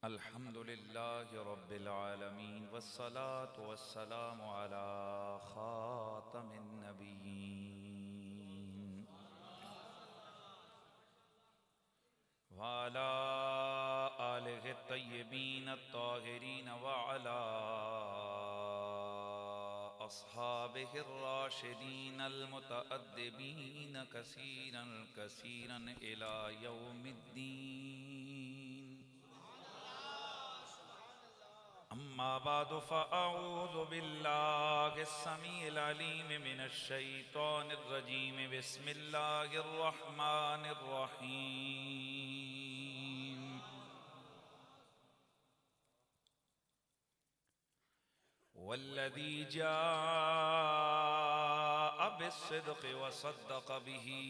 अल्हम्दुलिल्लाहि रब्बिल आलमीन वस्सलातु वस्सलामु अला खातमिन नबिय्यीन व अला आलिहि तय्यबीन अत्ताहिरीन व अला अस्हाबिहि अर्राशिदीन अलमुतअद्दिबीन कसीरन कसीरन इला यौमिद्दीन। अम्मा बादु फ़अऊज़ु बिल्लाहिस समीइल अलीम मिनश शैतानिर रजीम। बिस्मिल्लाहिर रहमानिर रहीम। वल्लज़ी जाअ बिस्सिद्क़ि व सद्दक़ बिही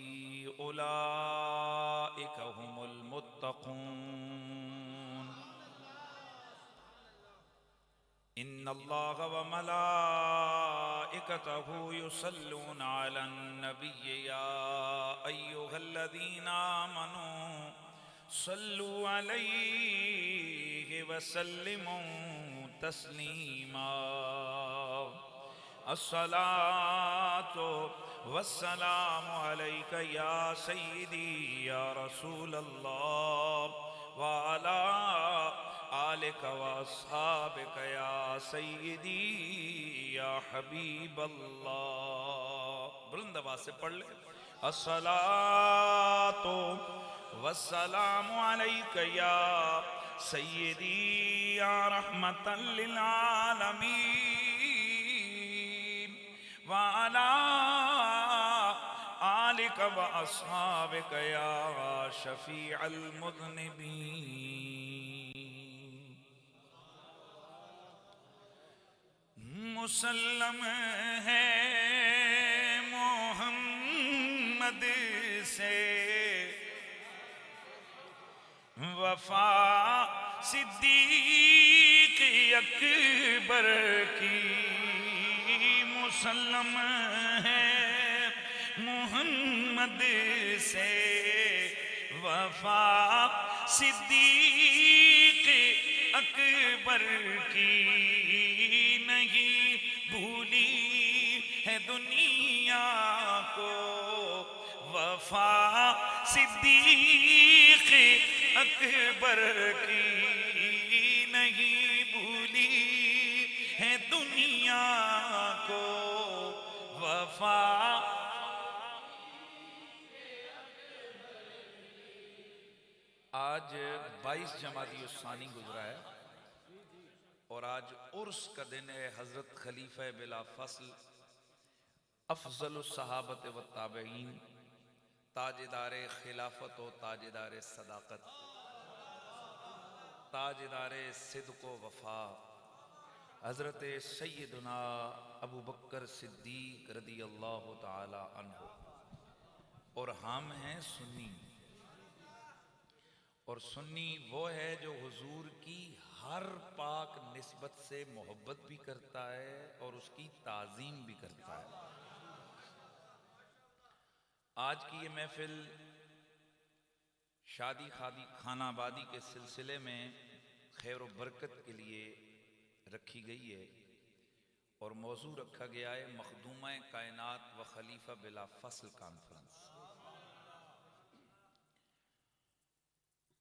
उलाइका हुमुल मुत्तक़ून। इन्नल्लाह व मलाइकतहु युसल्लूना अलन नबिय्य या अय्युहल्लज़ीना आमनू सल्लू अलैहि व सल्लिमू तस्लीमा। अस्सलातु वस्सलामु अलैका या सय्यदी या रसूलल्लाह व अला आलिका व अस्हाबिका या सय्यदी या हबीबल्लाह। बुलंद आवाज से पढ़ ले। अस्सलातु वस्सलामु अलैका या सय्यदी या रहमतल लिल आलमीन व अला आलिका व अस्हाबिका या शफीअल मुज़निबीन। मुसल्लम है मोहम्मद से वफा सिद्दीक़ अकबर की। मुसल्लम है मोहम्मद से वफा सिद्दीक़ अकबर की। नहीं भूली है दुनिया को वफा सिद्दीक़ अकबर की। नहीं भूली है दुनिया को वफा। आज 22 जमादी उस्सानी गुजरा है और आज उर्स का दिन है। हज़रत खलीफा बिला फसल अफजलुस सहाबत व ताबईन, ताजदार खिलाफत व ताजदार सदाकत, ताजदार सिद्क़ व वफ़ा, हज़रत सैयदना अबू बकर सिद्दीक़ रदी अल्लाह ताला अन्हु। और हम हैं सुन्नी, और सुन्नी वो है जो हुजूर की हर पाक निस्बत से मोहब्बत भी करता है और उसकी ताज़ीम भी करता है। आज की ये महफिल शादी खानाबादी के सिलसिले में खैर व बरकत के लिए रखी गई है और मौजू रखा गया है मखदूमा कायनात व खलीफा बिला फसल कॉन्फ्रेंस।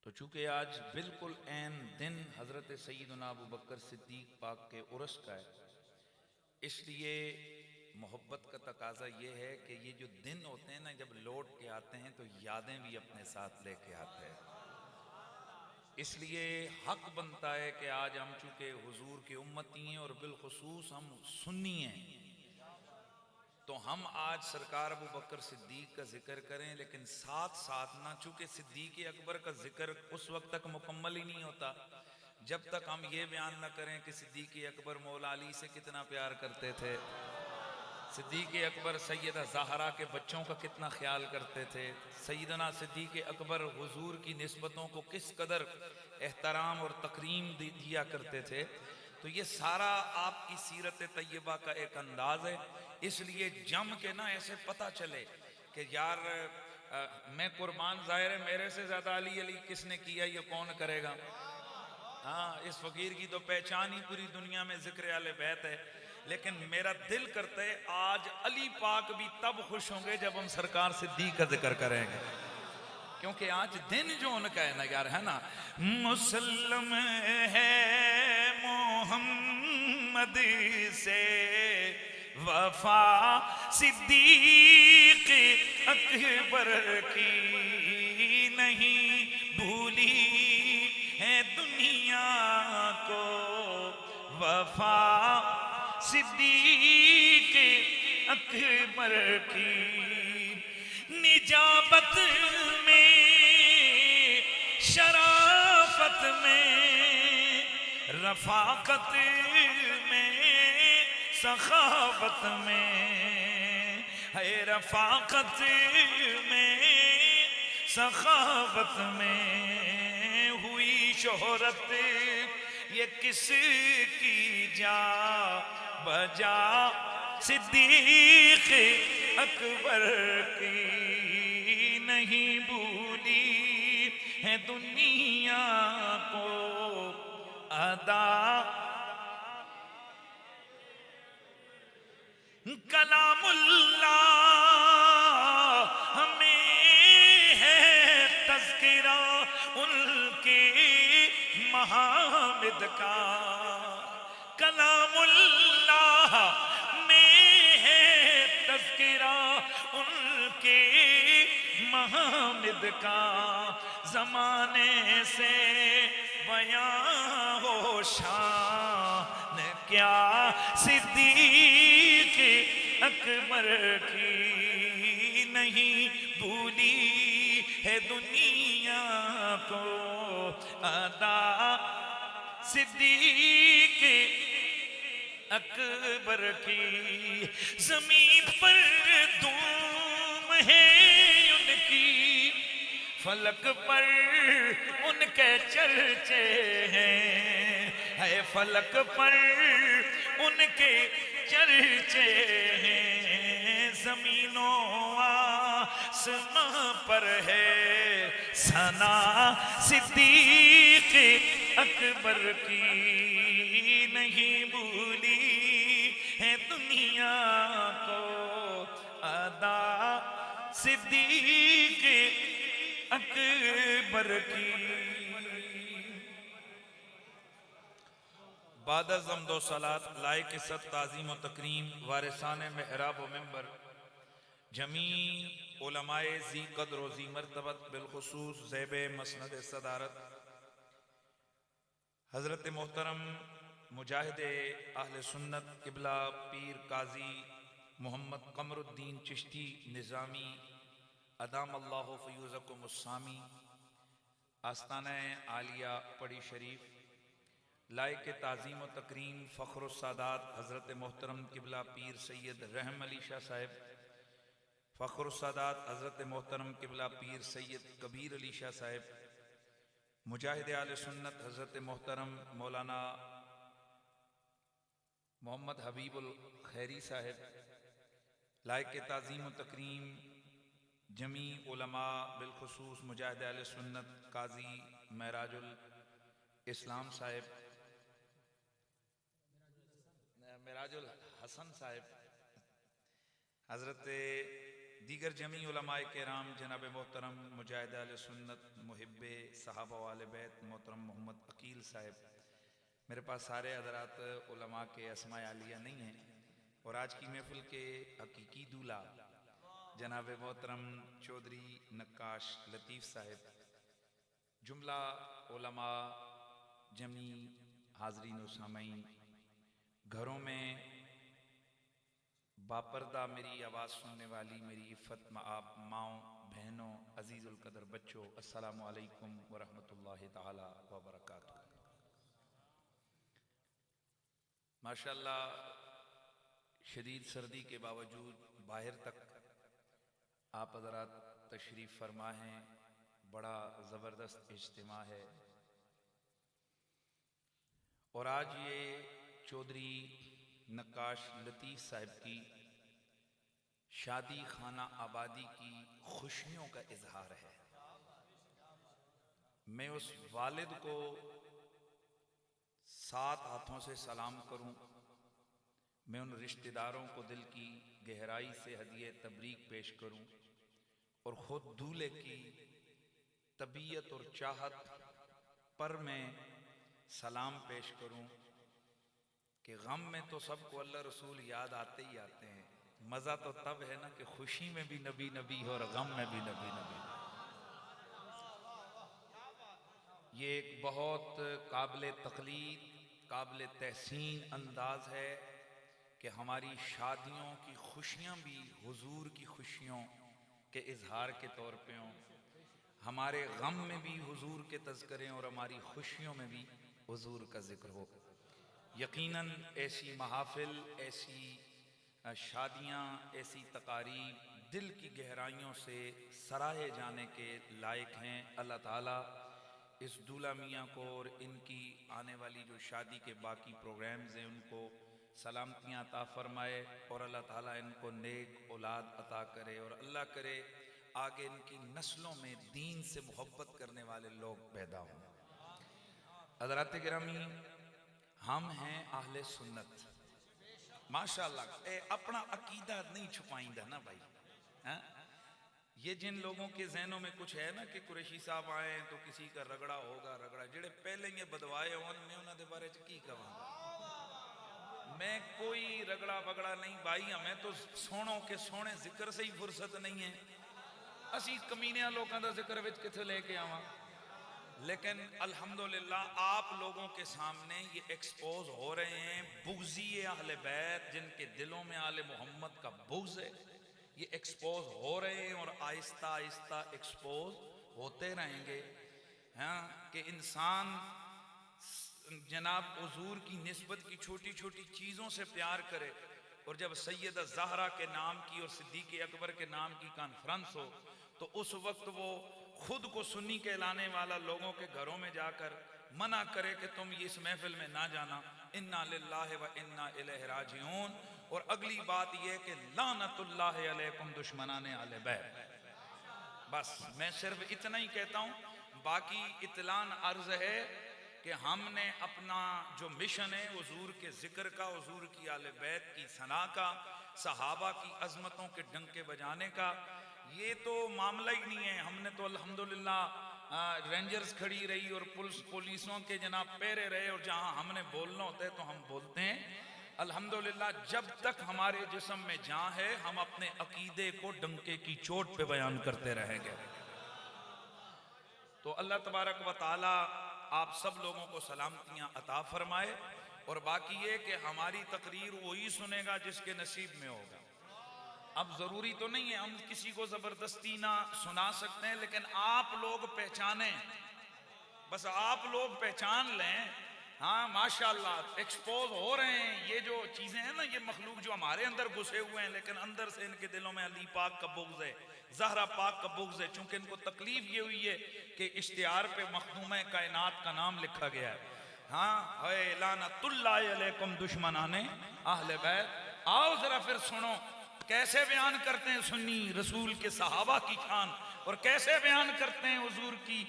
तो चूँकि आज बिल्कुल ऐन दिन हज़रत सैयदना अबू बकर सिद्दीक़ पाक के उर्स का है, इसलिए मोहब्बत का तकाजा ये है कि ये जो दिन होते हैं ना, जब लौट के आते हैं तो यादें भी अपने साथ लेके आते हैं। इसलिए हक बनता है कि आज हम चूँकि हुजूर के उम्मती हैं और बिलखुसूस हम सुन्नी हैं, तो हम आज सरकार अबू बकर सिद्दीक़ का जिक्र करें, लेकिन साथ साथ ना, चूँकि सिद्दीक़ अकबर का जिक्र उस वक्त तक मुकम्मल ही नहीं होता जब तक हम ये बयान ना करें कि सिद्दीक़ अकबर मौला अली से कितना प्यार करते थे, सिद्दीक़ अकबर सैयदा ज़हरा के बच्चों का कितना ख्याल करते थे, सैयदना सिद्दीक़ अकबर हुजूर की निस्बतों को किस कदर एहतराम और तकरीम दिया करते थे। तो ये सारा आपकी सीरत तैयबा का एक अंदाज है। इसलिए जम के ना ऐसे पता चले कि यार मैं कुर्बान, ज़ाहिर है मेरे से ज़्यादा अली अली किसने किया, ये कौन करेगा। हाँ, इस फकीर की तो पहचान ही पूरी दुनिया में जिक्र आले बैत है, लेकिन मेरा दिल करता है आज अली पाक भी तब खुश होंगे जब हम सरकार सिद्दीक का जिक्र करेंगे, क्योंकि आज दिन जो उनका है ना यार, है ना, मुसल्लम है मोहम्मद से वफा सिद्दीक अकबर की नहीं भूली है दुनिया को, वफा सिद्दीक अकबर की, निजाबत में शराफत में रफाकत में सखावत में, है रफाकत में सखावत में हुई शोहरत ये किसकी जा बजा सिद्दीक अकबर की नहीं भूली है दुनिया को अदा, कलामुल्लाह हमें है तज़किरा उनके महामिद का, कलामुल्लाह में है तज़किरा उनके महामिद का, जमाने से बयां हो शान क्या सिद्दीक अकबर की नहीं भूली है दुनिया को अदा सिद्दीक अकबर की, जमीन पर धूम है उनकी, फलक पर उनके चर्चे हैं, फलक पर उनके चर्चे हैं, जमीनों आसमां पर है सना सिद्दीक अकबर की नहीं भूली है दुनिया को अदा सिद्दीक अकबर की। बादज़म दो सलात लायक इज़्ज़त ताज़ीम व तकरीम वारिसाने मेहराब व मिंबर जमी उलमाए ज़ी क़द्र व ज़ी मर्तबत बिलख़ुसूस ज़ैब मसनद सदारत हज़रत मोहतरम मुजाहिद अहले सुन्नत क़िबला पीर काजी मोहम्मद क़मरुद्दीन चिश्ती निज़ामी अदाम अल्लाहु फ़यूज़कुम अस्सामी आस्ताना आलिया पड़ी शरीफ लायक ताज़ीम व तकरीम फ़ख्र सादात हज़रत मोहतरम क़िबला पीर सैयद रहम अली शाह साहिब, फ़ख्र सादात हज़रत मोहतरम क़िबला पीर सैयद कबीर अली शाह साहिब, मुजाहिद आले सुन्नत हज़रत मोहतरम मौलाना मोहम्मद हबीबुल खैरी साहिब, लायक ताज़ीम व तकरीम जमी उलमा बिलखुसूस मुजाहिद आले सुन्नत काजी महराजुल इस्लाम साहिब, महराजुल हसन साहिब, हज़रत दीगर जमी उलमाए केराम जनाब मोहतरम मुजाहिद आले सुन्नत मुहिब्बे सहाबा वाले बैत मोहतरम मोहम्मद अकील साहिब। मेरे पास सारे हज़रात उलमा के अस्माए आलिया नहीं हैं और आज की महफिल के हकीकी दूल्हा जनाब मोहतरम चौधरी नक्काश लतीफ़ साहिब, जुमला उलमा जमी हाज़रीन व सामईन, घरों में बापर्दा मेरी आवाज़ सुनने वाली मेरी इफ़्फ़त आप माओं बहनों अज़ीज़ुल क़दर बच्चों, अस्सलामु अलैकुम व रहमतुल्लाहि ताला व बरकातुहू। माशाअल्लाह शदीद सर्दी के बावजूद बाहर तक आप हज़रात तशरीफ़ फरमा हैं, बड़ा ज़बरदस्त इज्तिमा है। और आज ये चौधरी नक्काश लतीफ़ साहिब की शादी खाना आबादी की खुशियों का इजहार है। मैं उस वालिद को सात हाथों से सलाम करूं। मैं उन रिश्तेदारों को दिल की गहराई से हदिये तबरीक पेश करूं और ख़ुद दूल्हे की तबीयत और चाहत पर मैं सलाम पेश करूं कि गम में तो सबको अल्लाह रसूल याद आते ही आते हैं। मज़ा तो तब है ना कि खुशी में भी नबी नबी हो और गम में भी नबी नबी। ये एक बहुत काबिल तक़लीद, काबिल तहसीन अंदाज है कि हमारी शादियों की खुशियाँ भी हुजूर की खुशियों के इजहार के तौर पे हों, हमारे गम में भी हुजूर के तज़किरे और हमारी खुशियों में भी हुजूर का जिक्र हो। यकीनन ऐसी महाफिल, ऐसी शादियाँ, ऐसी तकारीब दिल की गहराइयों से सराहे जाने के लायक हैं। अल्लाह ताला इस दूल्हा मियाँ को और इनकी आने वाली जो शादी के बाकी प्रोग्राम्स हैं उनको सलामतियाँ अता फरमाए और अल्लाह ताला इनको नेक औलाद अता करे और अल्लाह करे आगे इनकी नस्लों में दीन से मोहब्बत करने वाले लोग पैदा हों। हज़रात गिरामी, हम हैं अहले सुन्नत माशाअल्लाह। अपना अकीदा नहीं छुपाइंदा ना भाई। हाँ, ये जिन लोगों के जहनों में कुछ है ना कि कुरैशी साहब आए तो किसी का रगड़ा होगा, रगड़ा जेड़े पहले ही बदवाए होन, मैं उन्होंने बारे च की कहूँगा। मैं कोई रगड़ा वगड़ा नहीं भाई, हमें तो सोनों के सोने जिक्र से ही फुर्सत नहीं है। असी कमीनिया लोगों का जिक्र विच किथे लेके आवा। लेकिन अल्हम्दुलिल्लाह आप लोगों के सामने ये एक्सपोज हो रहे हैं बुग़्ज़ी अहले बैत, जिनके दिलों में आले मोहम्मद का बुग़्ज़ है, ये एक्सपोज हो रहे हैं और आहिस्ता आहिस्ता एक्सपोज होते रहेंगे। हाँ, कि इंसान जनाब हुजूर की निस्बत की छोटी छोटी चीज़ों से प्यार करे और जब सैयदा ज़हरा के नाम की और सिद्दीक़ अकबर के नाम की कॉन्फ्रेंस हो तो उस वक्त वो खुद को सुन्नी कहलाने वाला लोगों के घरों में जाकर मना करे कि तुम इस महफिल में ना जाना, इन्ना लिल्लाहि व इन्ना इलैहि राजिऊन। और अगली बात यह कि लानतुल्लाहि अलैकुम दुश्मनाने आले बैत। बस मैं सिर्फ इतना ही कहता हूँ, बाकी इतलान अर्ज है कि हमने अपना जो मिशन है हुजूर के जिक्र का, हुजूर की आले बैत की सना का, सहाबा की अजमतों के डंके बजाने का, ये तो मामला ही नहीं है। हमने तो अल्हम्दुलिल्लाह रेंजर्स खड़ी रही और पुलिसों के जनाब पैरे रहे और जहाँ हमने बोलना होता है तो हम बोलते हैं। अल्हम्दुलिल्लाह जब तक हमारे जिस्म में जान है हम अपने अकीदे को डंके की चोट पे बयान करते रहेंगे। तो अल्लाह तबारक व तआला आप सब लोगों को सलामतियाँ अता फरमाए और बाकी ये कि हमारी तकरीर वही सुनेगा जिसके नसीब में होगा। अब ज़रूरी तो नहीं है हम किसी को ज़बरदस्ती ना सुना सकते हैं, लेकिन आप लोग पहचाने, बस आप लोग पहचान लें। हाँ माशाल्लाह एक्सपोज हो रहे हैं ये जो चीज़ें हैं ना, ये मखलूक जो हमारे अंदर घुसे हुए हैं लेकिन अंदर से इनके दिलों में अली पाक का बुग़्ज़ है, ज़हरा पाक का बुग़्ज़ है। चूँकि इनको तकलीफ ये हुई है कि इश्तिहार पे मखदूम कायनात का नाम लिखा गया है। हाँ, लानतुल्लाहि अलैकुम दुश्मनाने अहले बैत। आओ ज़रा फिर सुनो कैसे बयान करते हैं सुन्नी रसूल के सहाबा की शान और कैसे बयान करते हैं हुजूर की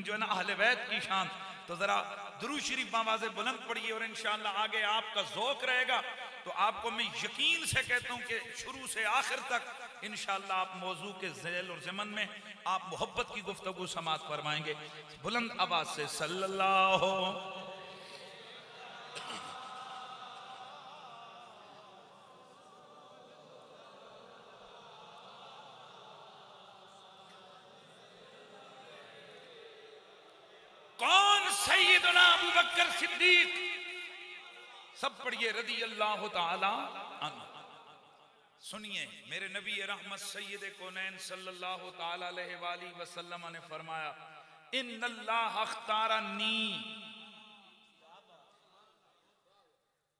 जो ना अहले बैत की शान। तो जरा दुरूद शरीफ आवाज़े बुलंद पड़िए और इंशाअल्लाह आगे आपका ज़ौक़ रहेगा तो आपको मैं यकीन से कहता हूँ कि शुरू से आखिर तक इंशाअल्लाह आप मौजू के ज़ैल और ज़मन में आप मोहब्बत की गुफ्तगू समात फरमाएंगे। बुलंद आवाज़ से सल्लल्लाहु सैयदना अबू बकर सिद्दीक, सब पढ़िए रदी अल्लाह ताला अन्हु। सुनिए मेरे नबी रहमत सैयद कौनैन सल्लल्लाहु ताला अलैहि वसल्लम ने फरमाया, इन्नल्लाह अख्तारनी,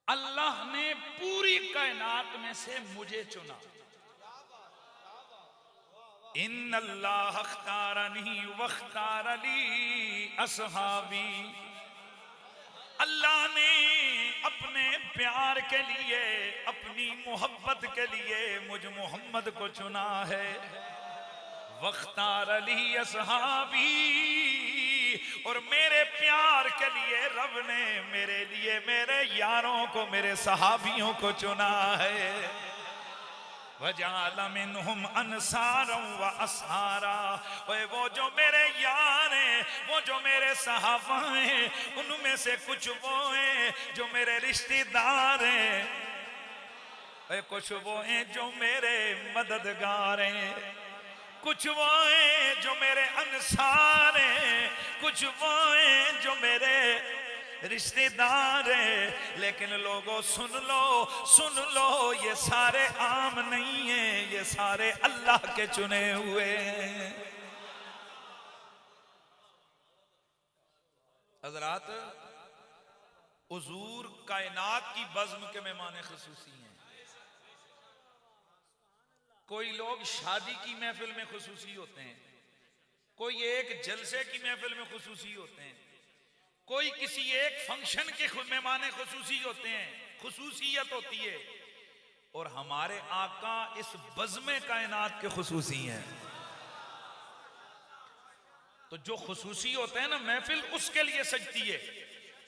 अल्लाह ने पूरी कायनात में से मुझे चुना। इन्नल्लाह अख्तारनी वख्तारली अस्हाबी, अल्लाह ने अपने प्यार के लिए, अपनी मोहब्बत के लिए मुझ मोहम्मद को चुना है। वख्तारली अस्हाबी, और मेरे प्यार के लिए रब ने मेरे लिए मेरे यारों को, मेरे सहाबियों को चुना है। वजाल मिनहुम अंसारा व असहारा, वो जो मेरे यार हैं, वो जो मेरे सहाबा हैं, उनमें से कुछ वो हैं जो मेरे रिश्तेदार हैं, कुछ वो हैं जो मेरे मददगार हैं, कुछ वो हैं जो मेरे अंसार हैं, कुछ वो हैं जो मेरे रिश्तेदार हैं। लेकिन लोगों सुन लो, ये सारे आम नहीं हैं, ये सारे अल्लाह के चुने हुए हैं। हज़रात, हुजूर कायनात की बज़्म के मेहमान खुसूसी हैं। कोई लोग शादी की महफिल में खुसूसी होते हैं, कोई एक जलसे की महफिल में खुसूसी होते हैं, कोई किसी एक फंक्शन के मेहमान खुसूसी होते हैं, खुसूसियत होती है। और हमारे आका इस बज़्म कायनात के खुसूसी हैं। तो जो खुसूसी होते हैं ना, महफिल उसके लिए सजती है।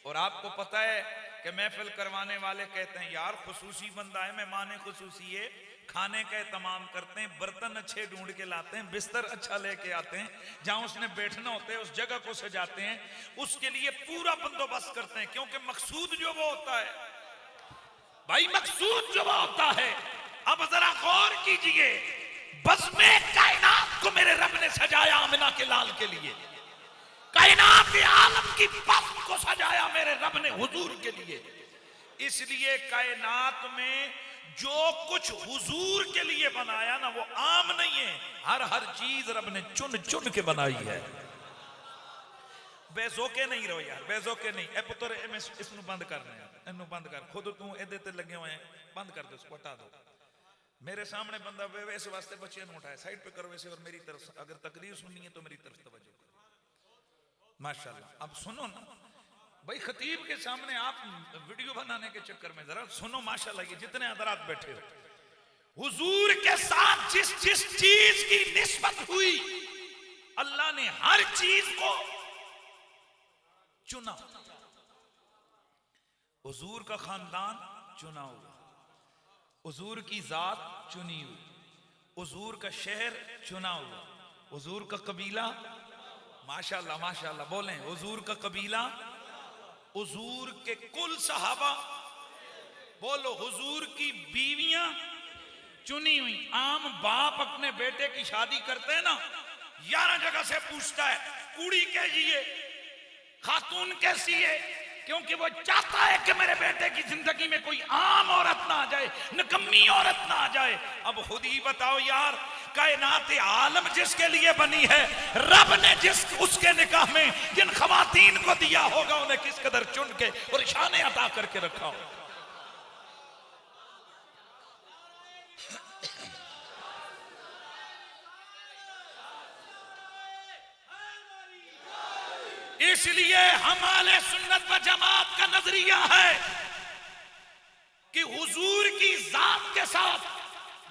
और आपको पता है कि महफिल करवाने वाले कहते हैं यार खुसूसी बंदा है, मेहमान खुसूसी है, खाने का एहतमाम करते हैं, बर्तन अच्छे ढूंढ के लाते हैं, बिस्तर अच्छा लेके आते हैं, जहां उसने बैठना होता है उस जगह को सजाते हैं, उसके लिए पूरा बंदोबस्त करते हैं। क्योंकि मकसूद जो वो होता है भाई, मकसूद जो वो होता है। अब जरा गौर कीजिए, बज़्म कायनात को मेरे रब ने सजाया आमिना के लाल के लिए, कायनात के आलम की बज़्म को सजाया मेरे रब ने हुजूर के लिए। इसलिए कायनात में जो कुछ हुजूर के लिए बनाया ना, वो आम नहीं है, हर चीज रब ने चुन चुन के बनाई है। बेजोके नहीं रहो यार, बेजोके नहीं। ए पुत्र इसनु बंद कर रहे हैं, इन्नु बंद कर, खुद तू एदे ते लगे हुए हैं, बंद कर दो, इसको हटा दो। मेरे सामने बंदा वैसे वास्ते बच्चे न उठाए, साइड पे करो वैसे, और मेरी तरफ अगर तकरीर सुननी है तो मेरी तरफ तवज्जो करो। माशाल्लाह। अब सुनो ना भाई, खतीब के सामने आप वीडियो बनाने के चक्कर में जरा सुनो। माशाल्लाह, ये जितने हज़रात बैठे हो, हुजूर के साथ जिस जिस चीज की निस्बत हुई, अल्लाह ने हर चीज को चुना। हुजूर का खानदान चुना हुआ, हुजूर की जात चुनी हुई, हुजूर का शहर चुना हुआ, हुजूर का कबीला, माशाल्लाह माशाल्लाह बोलें, हुजूर का कबीला, हुजूर के कुल सहाबा, बोलो, हुजूर की बीवियां चुनी हुई। आम बाप अपने बेटे की शादी करते हैं ना, 11 जगह से पूछता है कुड़ी कैसी है, खातून कैसी है, क्योंकि वो चाहता है कि मेरे बेटे की जिंदगी में कोई आम औरत ना आ जाए, निकम्मी औरत ना आ जाए। अब खुद ही बताओ यार, कायनात आलम जिसके लिए बनी है, रब ने जिस उसके निकाह में जिन खवातीन को दिया होगा, उन्हें किस कदर चुन के और शाने अता करके रखा हो। इसलिए हमारे सुन्नत व जमात का नजरिया है कि हुजूर की जात के साथ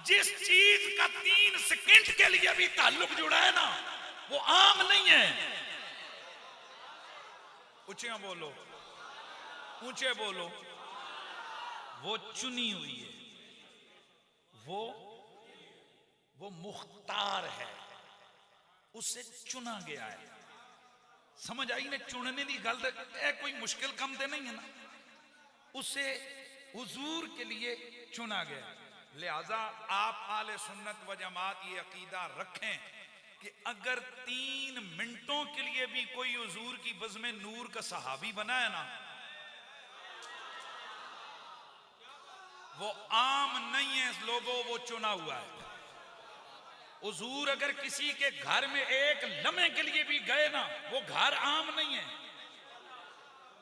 जिस चीज का 3 सेकंड के लिए भी ताल्लुक जुड़ा है ना, वो आम नहीं है। ऊंचे बोलो, ऊंचे बोलो। वो चुनी हुई है, वो मुख्तार है, उससे चुना गया है। समझ आई ने? चुनने की गल कोई मुश्किल काम तो नहीं है ना, उसे हुजूर के लिए चुना गया। लिहाजा आप आले सुन्नत व जमात ये अकीदा रखें कि अगर 3 मिनटों के लिए भी कोई हुजूर की बज़्म नूर का सहाबी बना है ना, वो आम नहीं है लोगों, वो चुना हुआ है। हुजूर अगर किसी के घर में एक लम्हे के लिए भी गए ना, वो घर आम नहीं है।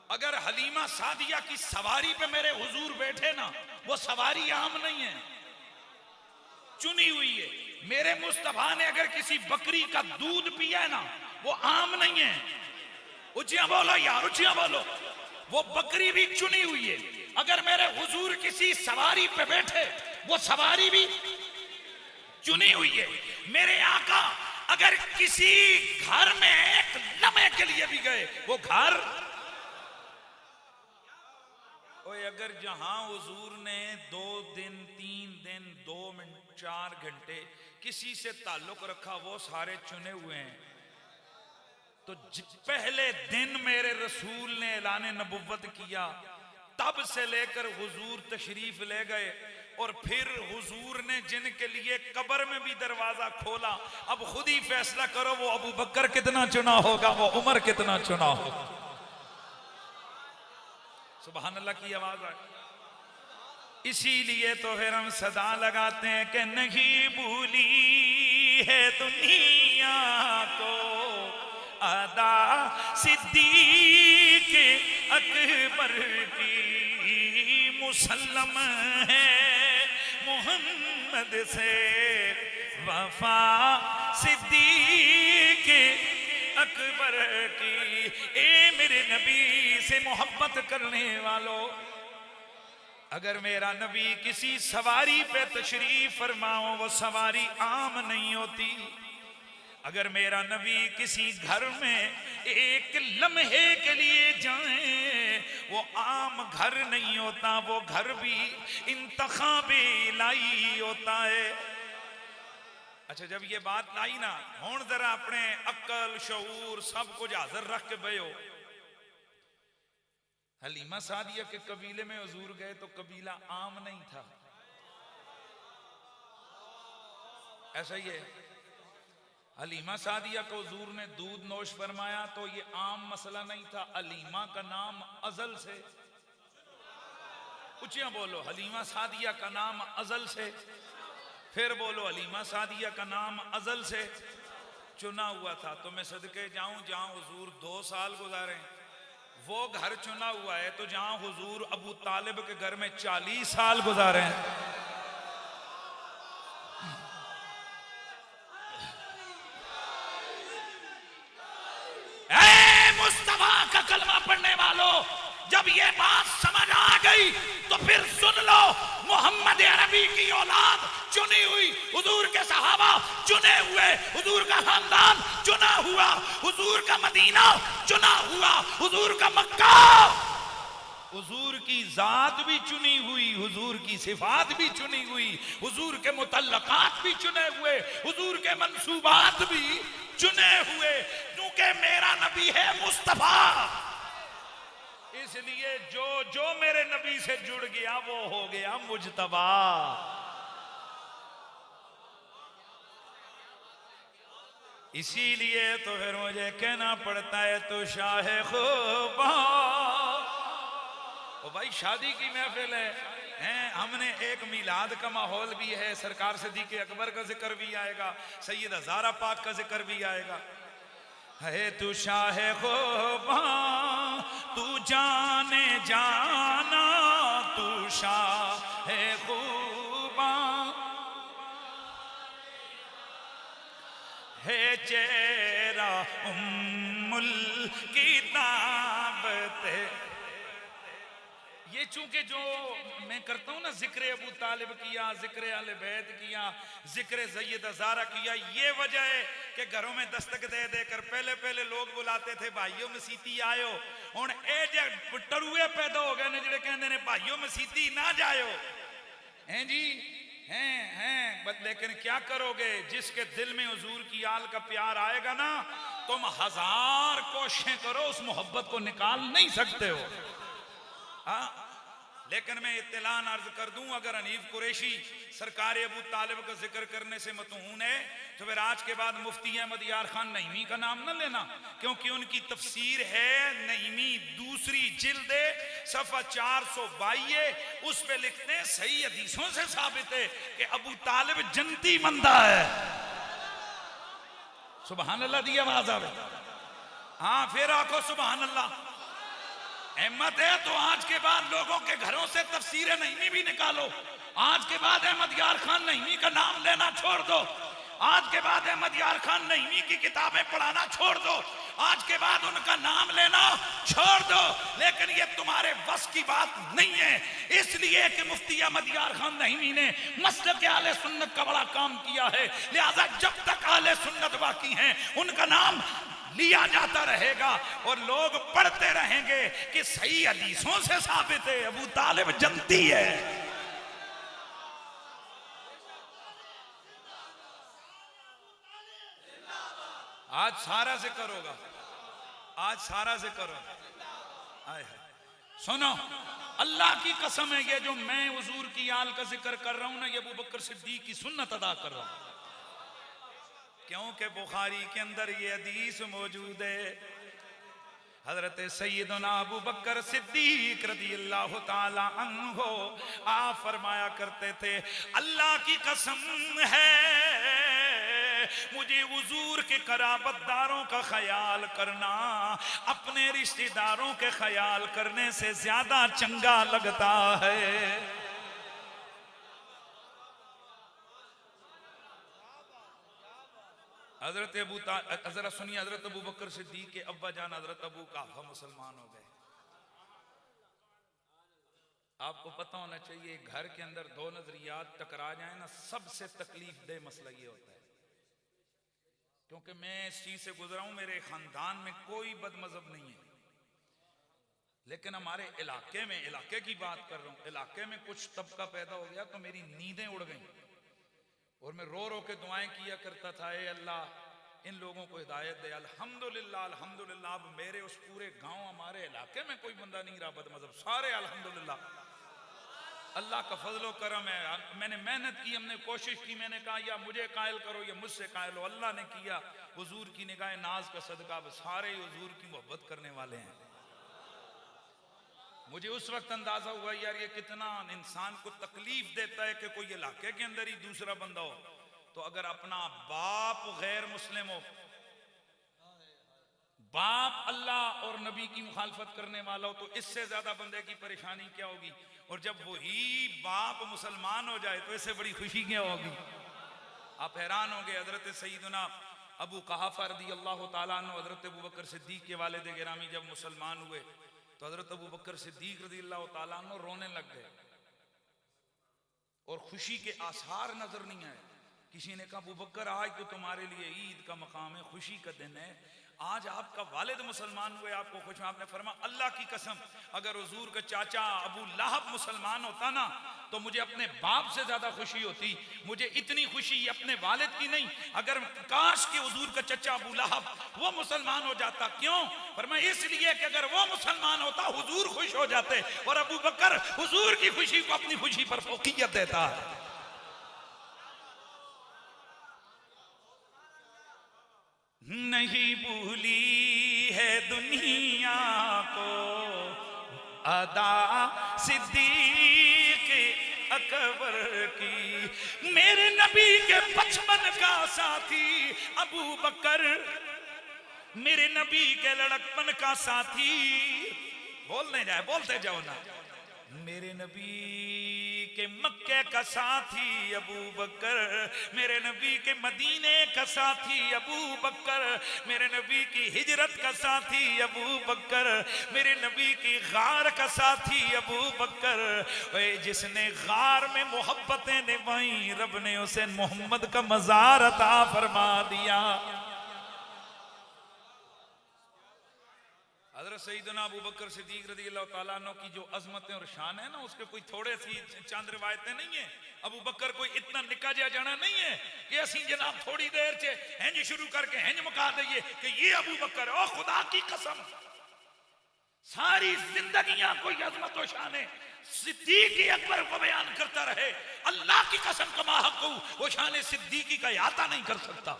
अगर हलीमा सादिया की सवारी पे मेरे हुजूर बैठे ना, वो सवारी आम नहीं है, चुनी हुई है। मेरे मुस्तफा ने अगर किसी बकरी का दूध पिया है ना, वो आम नहीं है। ऊंचियां बोलो यार, ऊंचियां बोलो। वो बकरी भी चुनी हुई है। अगर मेरे हुजूर किसी सवारी पे बैठे, वो सवारी भी चुनी हुई है। मेरे आका अगर किसी घर में एक लम्हे के लिए भी गए, वो घर कि अगर जहां हुजूर ने 2 दिन 3 दिन 2 मिनट 4 घंटे किसी से ताल्लुक रखा वो सारे चुने हुए हैं, तो पहले दिन मेरे रसूल ने ऐलान नबुव्वत किया, तब से लेकर हुजूर तशरीफ ले गए और फिर हुजूर ने जिनके लिए कब्र में भी दरवाजा खोला, अब खुद ही फैसला करो वो अबू बकर कितना चुना होगा, वो उमर कितना चुना होगा। सुभान अल्लाह की आवाज आए। इसीलिए तो फिर हम सदा लगाते हैं कि नहीं भूली है दुनिया को अदा सिद्दीक अकबर की, मुसल्लम है मोहम्मद से वफा सिद्दीक अकबर की। ए मेरे नबी से मोहब्बत करने वालों, अगर मेरा नबी किसी सवारी पे तशरीफ फरमाओ वो सवारी आम नहीं होती। अगर मेरा नबी किसी घर में एक लम्हे के लिए जाए वो आम घर नहीं होता, वो घर भी इंतखाबे इलाही होता है। अच्छा, जब ये बात आई ना, हुण जरा अपने अक्ल शऊर सब कुछ हाजिर रख के बयो। हलीमा सादिया के कबीले में हुजूर गए तो कबीला आम नहीं था, ऐसा ही है। हलीमा सादिया को हुजूर ने दूध नोश फरमाया तो ये आम मसला नहीं था। हलीमा का नाम अजल से, ऊंचिया बोलो, हलीमा सादिया का नाम अजल से, फिर बोलो हलीमा सादिया का नाम अजल से चुना हुआ था। तो मैं सदके जाऊं जहां हुजूर 2 साल गुजारे वो घर चुना हुआ है, तो जहां हुजूर अबू तालिब के घर में 40 साल गुजारे हैं। मुस्तफा का कलमा पढ़ने वालों, जब ये बात समझ आ गई तो फिर सुन लो, मोहम्मद अरबी की औलाद चुनी हुई, हुजूर के सहाबा चुने हुए, हुजूर का खानदान चुना हुआ, हुजूर का मदीना चुना हुआ, हुजूर का मक्का, हुजूर की जात भी चुनी हुई, हुजूर की सिफात भी चुनी हुई, हुजूर के मुतल्लकात भी चुने हुए, हुजूर के मंसूबात भी चुने हुए, क्योंकि मेरा नबी है मुस्तफा। इसलिए जो जो मेरे नबी से जुड़ गया वो हो गया मुजतबा। इसीलिए तो फिर मुझे कहना पड़ता है तो शाहे खूबा। ओ भाई, शादी की महफिल है, हमने एक मिलाद का माहौल भी है, सरकार सिद्दीक़ अकबर का जिक्र भी आएगा, सैयदा ज़ारा पाक का जिक्र भी आएगा। है तू शाहे खूबा, तू जाने जाना, तू शाहे खूबा, है चेहरा उम्मुल किताबते। ये चूंकि जो मैं करता हूं ना, जिक्र अबू तालिब किया, जिक्र अहले बैत किया, जिक्र सैयदा ज़ारा किया, ये वजह है कि घरों में दस्तक दे देकर पहले पहले लोग बुलाते थे भाइयों मसीती आयो, हुण ए जे टरुए पैदा हो गए ने जिहड़े कहंदे ने भाइयों मसीती ना जायो, हैं जी, हैं। बस लेकिन क्या करोगे, जिसके दिल में हुजूर की आल का प्यार आएगा ना, तुम 1000 कोशिशें करो उस मोहब्बत को निकाल नहीं सकते हो। हाँ, लेकिन मैं इत्तलान अर्ज कर दूं, अगर हनीफ कुरैशी सरकार अबू तालिब का जिक्र करने से मतहून है तो फिर आज के बाद मुफ्ती अहमद यार खान नईमी का नाम न लेना, क्योंकि उनकी तफसीर है नईमी 2री जिल्द सफ़ा 422, उस पे लिखते हैं सही हदीसों से साबित है कि अबू तालिब जन्नती बंदा है। सुभान अल्लाह दी आवाज आवे। हाँ, फिर आखो सुभान अल्लाह। अहमद है तो आज के बाद लोगों के घरों से तफसीर नईमी भी निकालो। आज के बाद अहमद यार खान नईमी का नाम लेना छोड़ दो। आज के बाद अहमद यार खान नईमी की किताबें पढ़ाना छोड़ दो। आज के बाद उनका नाम लेना छोड़ दो। लेकिन ये तुम्हारे बस की बात नहीं है, इसलिए कि मुफ्ती अहमद यार खान नईमी ने मसलक आले सुन्नत का बड़ा काम किया है। लिहाजा जब तक आले सुन्नत बाकी हैं, उनका नाम लिया जाता रहेगा और लोग पढ़ते रहेंगे कि सही हदीसों से साबित है अबू तालिब जनती है। आज सारा से करोगा, आज सारा से करो। आए सुनो, अल्लाह की कसम है, ये जो मैं हुजूर की आल का जिक्र कर रहा हूं ना, ये अबू बकर सिद्दीक की सुन्नत अदा कर रहा हूं, क्योंकि बुखारी के अंदर ये हदीस मौजूद है। हजरत सैयदना अबू बकर सिद्दीक रज़ियल्लाहु ताला अन्हो आप फरमाया करते थे, अल्लाह की कसम है मुझे हुजूर के कराबतदारों का ख्याल करना अपने रिश्तेदारों के ख्याल करने से ज्यादा चंगा लगता है। हजरत सुनिए, हजरत अबू बकर सिद्दीक के अब्बा जान हजरत अबू काफा मुसलमान हो गए। आपको पता होना चाहिए, घर के अंदर दो नजरियात टकरा जाए ना, सबसे तकलीफ दे मसला ये होता है, क्योंकि मैं इस चीज से गुजरा हूं, मेरे खानदान में कोई बदमजहब नहीं है, लेकिन हमारे इलाके में, इलाके की बात कर रहा हूं, इलाके में कुछ तबका पैदा हो गया तो मेरी नींदें उड़ गई और मैं रो रो के दुआएं किया करता था, ए अल्लाह इन लोगों को हिदायत दे। अल्हम्दुलिल्लाह अल्हम्दुलिल्लाह, अब मेरे उस पूरे गांव, हमारे इलाके में कोई बंदा नहीं रहा बदमजहब, सारे अल्हम्दुलिल्लाह अल्लाह का फजलो करम है। मैंने मेहनत की, हमने कोशिश की, मैंने कहा या मुझे कायल करो या मुझसे कायल हो, अल्लाह ने किया, हुजूर की निगाह नाज का सदका, सारे हुजूर की मोहब्बत करने वाले हैं। मुझे उस वक्त अंदाजा हुआ यार ये कितना इंसान को तकलीफ देता है कि कोई इलाके के अंदर ही दूसरा बंदा हो, तो अगर अपना बाप गैर मुस्लिम हो, बाप अल्लाह और नबी की मुखालफत करने वाला हो, तो इससे ज्यादा बंदे की परेशानी क्या होगी। और जब वही बाप मुसलमान हो जाए तो इससे बड़ी खुशी क्या होगी। आप हैरान होंगे, हजरत सईदना अबू कहाफा रज़ियल्लाहु ताला अन्हु हजरत अबू बकर सिद्दीक के वालिद गिरामी जब मुसलमान हुए तो हजरत अबू बकर सिद्दीक रज़ियल्लाहु ताला अन्हु रोने लग गए और खुशी के आसार नजर नहीं आए। किसी ने कहा अबू बकर आज तो तुम्हारे लिए ईद का मकाम है, खुशी का दिन है, आज आपका वालिद मुसलमान हुए, आपको खुश। आपने फरमाया अल्लाह की कसम अगर हुजूर का चाचा अबू लहब मुसलमान होता ना तो मुझे अपने बाप से ज्यादा खुशी होती। मुझे इतनी खुशी अपने वालिद की नहीं, अगर काश के हुजूर का चचा अबू लहब वो मुसलमान हो जाता। क्यों? फरमाया इसलिए कि अगर वो मुसलमान होता हुजूर खुश हो जाते, और अबू बकर हुजूर की खुशी को अपनी खुशी पर फौकियत देता है। नहीं भूली है दुनिया को अदा सिद्दीक अकबर की, मेरे नबी के बचपन का साथी अबू बकर, मेरे नबी के लड़कपन का साथी। बोलने जाए, बोलते जाओ ना। मेरे नबी के मक्के का साथी अबू बकर, मेरे नबी के मदीने का साथी अबू बकर, मेरे नबी की हिजरत का साथी अबू बकर, मेरे नबी की गार का साथी अबू बकर। जिसने गार में मोहब्बतें निभाई, रब ने उसे मोहम्मद का मजार अता फरमा दिया। हज़रत सईदना अबू बकर सिद्दीक रज़ियल्लाहु ताला अन्हु की जो अजमतें और शान है ना, उसके कोई थोड़े सी चंद रिवायतें नहीं है। अबू बकर कोई इतना निका जिहा जाना नहीं है कि असी जनाब थोड़ी देर च हिंज शुरू करके हिंज मुका दईए कि ये अबू बकर। ओ खुदा की कसम, सारी जिंदगियां कोई अजमत और शान है सिद्दीकी अकबर को बयान करता रहे। अल्लाह की कसम कमा हक वो शान सिद्दीकी का याता नहीं कर सकता।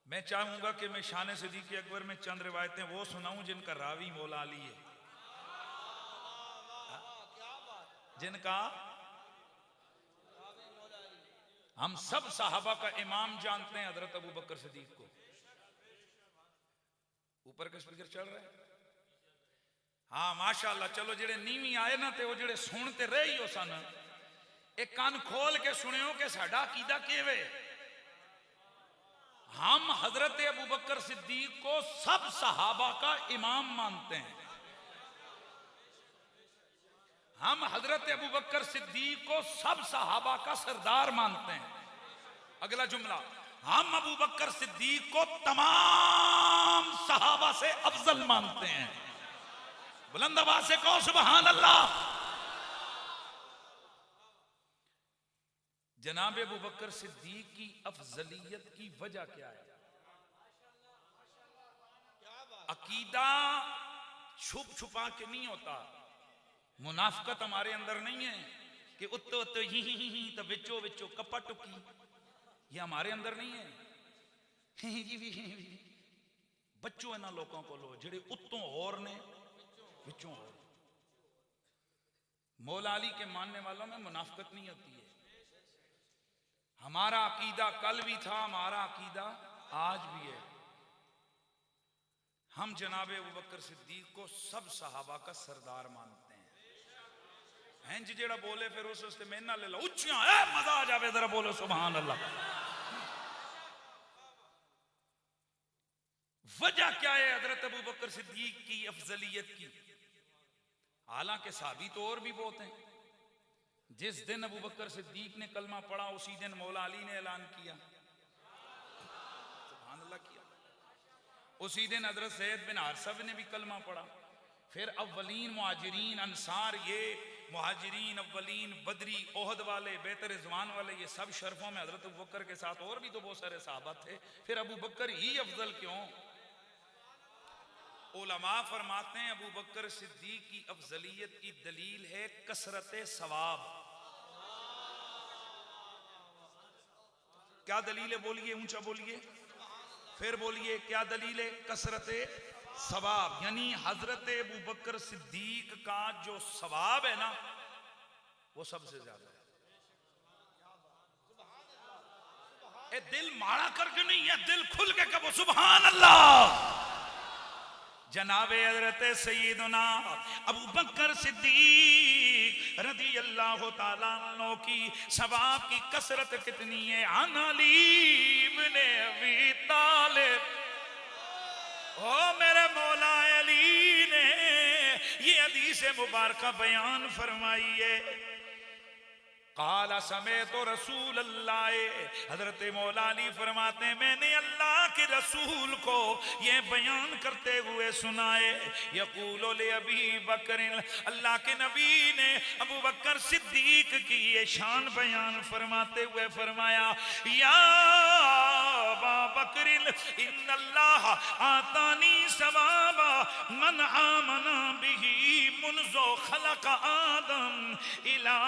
मैं चाहूंगा कि मैं शान सिद्दीक अकबर में चंद रिवायतें वो सुनाऊं जिनका रावी मौला अली है, जिनका हम सब साहबा का इमाम जानते हैं हजरत अबू बकर सिद्दीक को। ऊपर का स्पीकर चल रहा है? हाँ माशाअल्लाह। चलो जेड़े नीवी आए ना ते वो जेड़े सुनते रहे ही हो सन, एक कान खोल के सुनियो कि साडा अकीदा किवे। हम हजरत अबू बकर सिद्दीक को सब सहाबा का इमाम मानते हैं। हम हजरत अबू बकर सिद्दीक को सब सहाबा का सरदार मानते हैं। अगला जुमला, हम अबू बकर सिद्दीक को तमाम सहाबा से अफजल मानते हैं। बुलंद आवाज से कहो सुभान अल्लाह। जनाब अबू बकर सिद्दीक की अफजलियत की वजह क्या है? अकीदा छुप छुपा के नहीं होता, मुनाफकत हमारे अंदर नहीं है कि उत्तो उत्तो ही तो विचो विचो कपा टुकी, ये हमारे अंदर नहीं है। बच्चों इन्होंने लोगों को लो जेड़े उत्तों और ने विचों और। मौला अली के मानने वालों में मुनाफकत नहीं होती है। हमारा अकीदा कल भी था, हमारा अकीदा आज भी है। हम जनाब अबू बकर सिद्दीक को सब सहाबा का सरदार मानते हैं। हैंज जेड़ा बोले फिर उस मेना ले लो उच्चियां मजा आ जावे, जरा बोलो सुभान अल्लाह। वजह क्या है हजरत अबू बकर सिद्दीक की अफजलियत की? हालांकि साबित तो और भी बहुत हैं। जिस दिन अबू बकर सिद्दीक ने कलमा पढ़ा उसी दिन मौला अली ने ऐलान किया, सुभान अल्लाह किया। उसी दिन हजरत सैयद बिन हारिसा ने भी कलमा पढ़ा। फिर अव्वलीन मुहाजिरीन अंसार, ये मुहाजिरीन अव्वलीन बदरी ओहद वाले बेहतर रिजवान वाले, ये सब शर्फों में हजरत अबू बकर के साथ और भी तो बहुत सारे सहाबा थे। फिर अबू बकर ही अफजल क्यों? उलमा फरमाते हैं अबू बकर सिद्दीक की अफजलियत की दलील है कसरत सवाब। क्या दलील है? बोलिए, ऊंचा बोलिए, फिर बोलिए, क्या दलील है? कसरत सवाब। यानी हजरत अबू बकर सिद्दीक का जो सवाब है ना वो सबसे ज्यादा है। ए दिल माड़ा करके नहीं है, दिल खुल के कहो सुभान अल्लाह। जनाबे हजरत सैयदना अबू बकर सिद्दीक रज़ी अल्लाह ताला अन्हु की सवाब की कसरत कितनी है? अन अली इब्न अबी तालिब, ओ मेरे मौला अली ने ये हदीस मुबारक बयान फरमाई है। काला समय तो रसूल अल्लाह, हजरत मौला अली फरमाते हैं मैंने अल्लाह के रसूल को ये बयान करते हुए सुनाए। यकूलो ले अबी बकर, अल्लाह के नबी ने अबू बकर सिद्दीक की ये शान बयान फरमाते हुए फरमाया, या अबा बकर इन्नल्लाह आतानी सवाबा मन आमना बिही मुनज़ो खलक़ आदम इला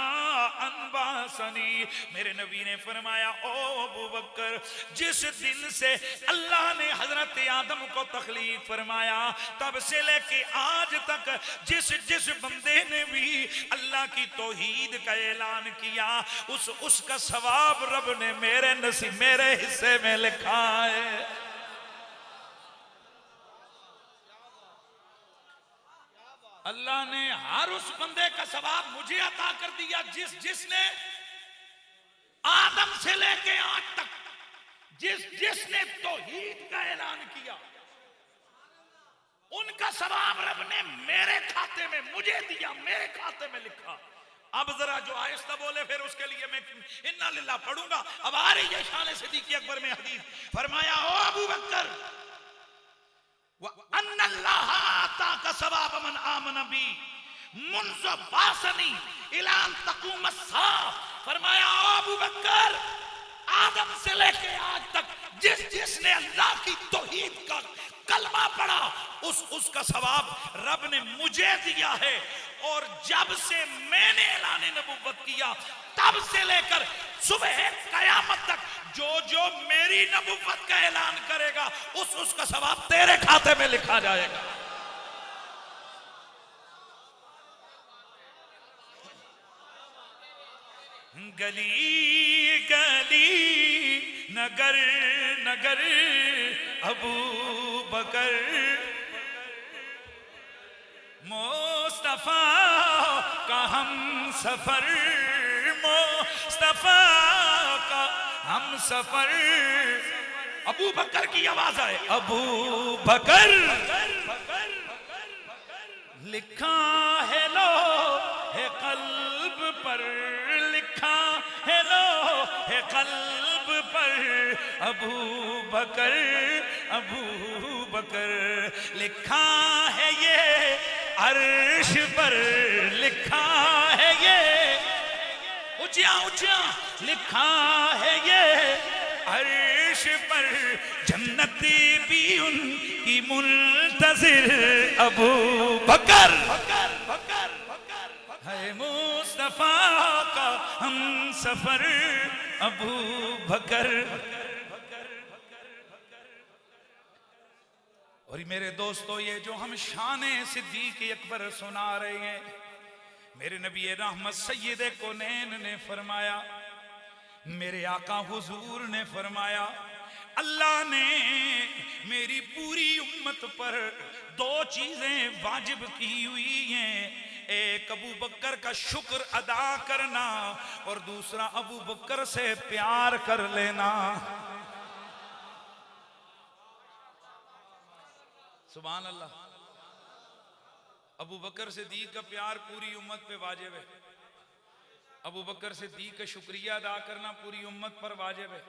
अनबा सनी। मेरे नबी ने फरमाया, ओ अबू बकर, जिस दिन से अल्लाह ने हजरत आदम को तखलीक फरमाया तब से लेके आज तक जिस जिस बंदे ने भी अल्लाह की तौहीद का ऐलान किया उसका सवाब रब ने मेरे नसीब मेरे हिस्से में लिखा है। अल्लाह ने हर उस बंदे का सवाब मुझे अता कर दिया जिसने आदम से लेके आज तक जिसने तौहीद का ऐलान किया उनका सवाब रब ने मेरे खाते में मुझे दिया, मेरे खाते में लिखा। अब जरा जो आहिस्ता बोले फिर उसके लिए मैं इन्ना लिल्लाह पढ़ूंगा। अब आ रही है शान सिद्दीक़ अकबर में हदीस, फरमाया, ओ अबू बकर अन्नल्लाह आताका सवाब मन आमन बी मुनज़ बासनी इला अन तक़ूम अस्साअ। फरमाया, ओ अबू बकर, आदम से लेके आज तक जिसने अल्लाह की तौहीद का कलमा पढ़ा उसका सवाब रब ने मुझे दिया है। और जब से मैंने ऐलान नबुव्वत किया तब से लेकर सुबह कयामत तक जो मेरी नबुव्वत का ऐलान करेगा उसका सवाब तेरे खाते में लिखा जाएगा। गली गली नगर नगर अबू बकर मुस्तफा का हम सफर, मुस्तफा का हम सफर। अबू बकर की आवाज आए, अबू बकर लिखा है लो है कल्ब पर, लिखा है लो है कल्ब पर अबू बकर, अबू बकर लिखा है ये अर्श पर, लिखा है ये ऊंचा ऊंचा, लिखा है ये अर्श पर, जन्नती भी उनकी मुंतज़िर अबू बकर है, मुस्तफा का हम सफर अबू बकर। और मेरे दोस्तों, ये जो हम शाने सिद्दीक़ अकबर सुना रहे हैं, मेरे नबी रहमत सैयद कौनैन ने फरमाया, मेरे आका हुजूर ने फरमाया, अल्लाह ने मेरी पूरी उम्मत पर दो चीजें वाजिब की हुई हैं, एक अबू बकर का शुक्र अदा करना और दूसरा अबू बकर से प्यार कर लेना। सुभान अल्लाह। अबू बकर सिद्दीक़ का प्यार पूरी उम्मत पे वाजिब है, अबू बकर सिद्दीक़ का शुक्रिया अदा करना पूरी उम्मत पर वाजिब है।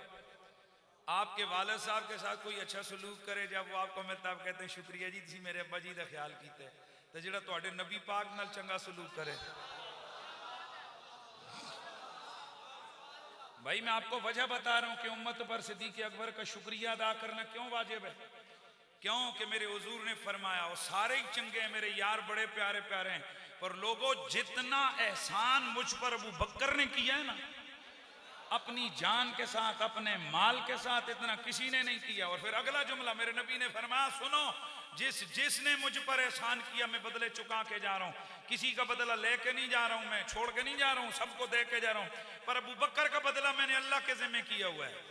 आपके वालिद साहब के साथ कोई अच्छा सलूक करे, जब वो आपको मिलता आप कहते हैं शुक्रिया जी, तुसी मेरे अब्बा जी का ख्याल कीते, तो जिहड़ा तुहाडे नबी पाक नाल चंगा सलूक करे। भाई मैं आपको वजह बता रहा हूं कि उम्मत पर सिद्दीक़ अकबर का शुक्रिया अदा करना क्यों वाजिब है। क्यों कि मेरे हुजूर ने फरमाया, वो सारे ही चंगे हैं, मेरे यार बड़े प्यारे प्यारे हैं, पर लोगों जितना एहसान मुझ पर अबू बकर ने किया है ना, अपनी जान के साथ, अपने माल के साथ, इतना किसी ने नहीं किया। और फिर अगला जुमला मेरे नबी ने फरमाया, सुनो, जिसने मुझ पर एहसान किया मैं बदले चुका के जा रहा हूं, किसी का बदला लेके नहीं जा रहा हूं, मैं छोड़ के नहीं जा रहा हूं, सबको दे के जा रहा हूं, पर अबू बकर का बदला मैंने अल्लाह के जिम्मे किया हुआ है।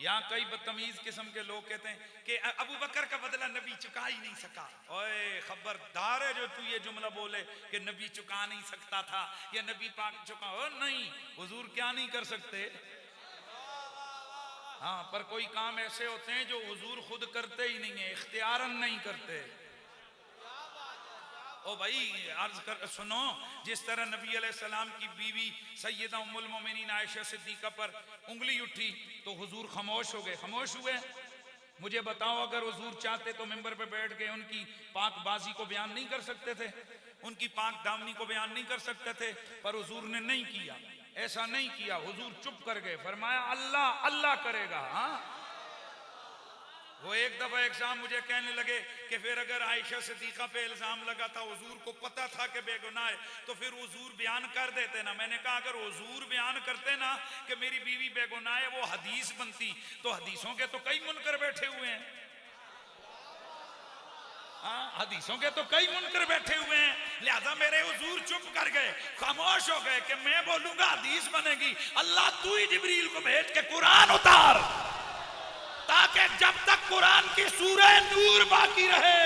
यहाँ कई बदतमीज किस्म के लोग कहते हैं कि अबू बकर का बदला नबी चुका ही नहीं सका। ओए खबरदार है जो तू ये जुमला बोले कि नबी चुका नहीं सकता था या नबी पाक चुका हो, नहीं, हुजूर क्या नहीं कर सकते। हाँ, पर कोई काम ऐसे होते हैं जो हुजूर खुद करते ही नहीं है, इख्तियारन नहीं करते। ओ भाई अर्ज कर सुनो, जिस तरह नबी अलैहिस्सलाम की बीवी सैयदा उम्मुल मोमिनीन आयशा सिद्दीका पर उंगली उठी तो हुजूर खामोश हो गए। खामोश हुए। मुझे बताओ, अगर हुजूर चाहते तो मिंबर पे बैठ के उनकी पाकबाजी को बयान नहीं कर सकते थे, उनकी पाक दामनी को बयान नहीं कर सकते थे, पर हुजूर ने नहीं किया, ऐसा नहीं किया। हुजूर चुप कर गए, फरमाया अल्लाह अल्लाह करेगा। हाँ, वो एक दफा एक शाम मुझे कहने लगे कि फिर अगर आयशा सिद्दीका पे इल्जाम लगा था, हुजूर को पता था कि बेगुनाह है, तो फिर हुजूर बयान कर देते ना। मैंने कहा अगर हुजूर बयान करते ना कि मेरी बीवी बेगुनाह है, वो हदीस बनती, तो हदीसों के तो कई मुनकर बैठे हुए हैं। हाँ, हदीसों के तो कई मुनकर बैठे हुए हैं, लिहाजा मेरे हुजूर चुप कर गए, खामोश हो गए कि मैं बोलूंगा हदीस बनेगी। अल्लाह तू ही जिब्रील को भेज के कुरान उतार, ताकि जब तक कुरान की सूरह नूर बाकी रहे,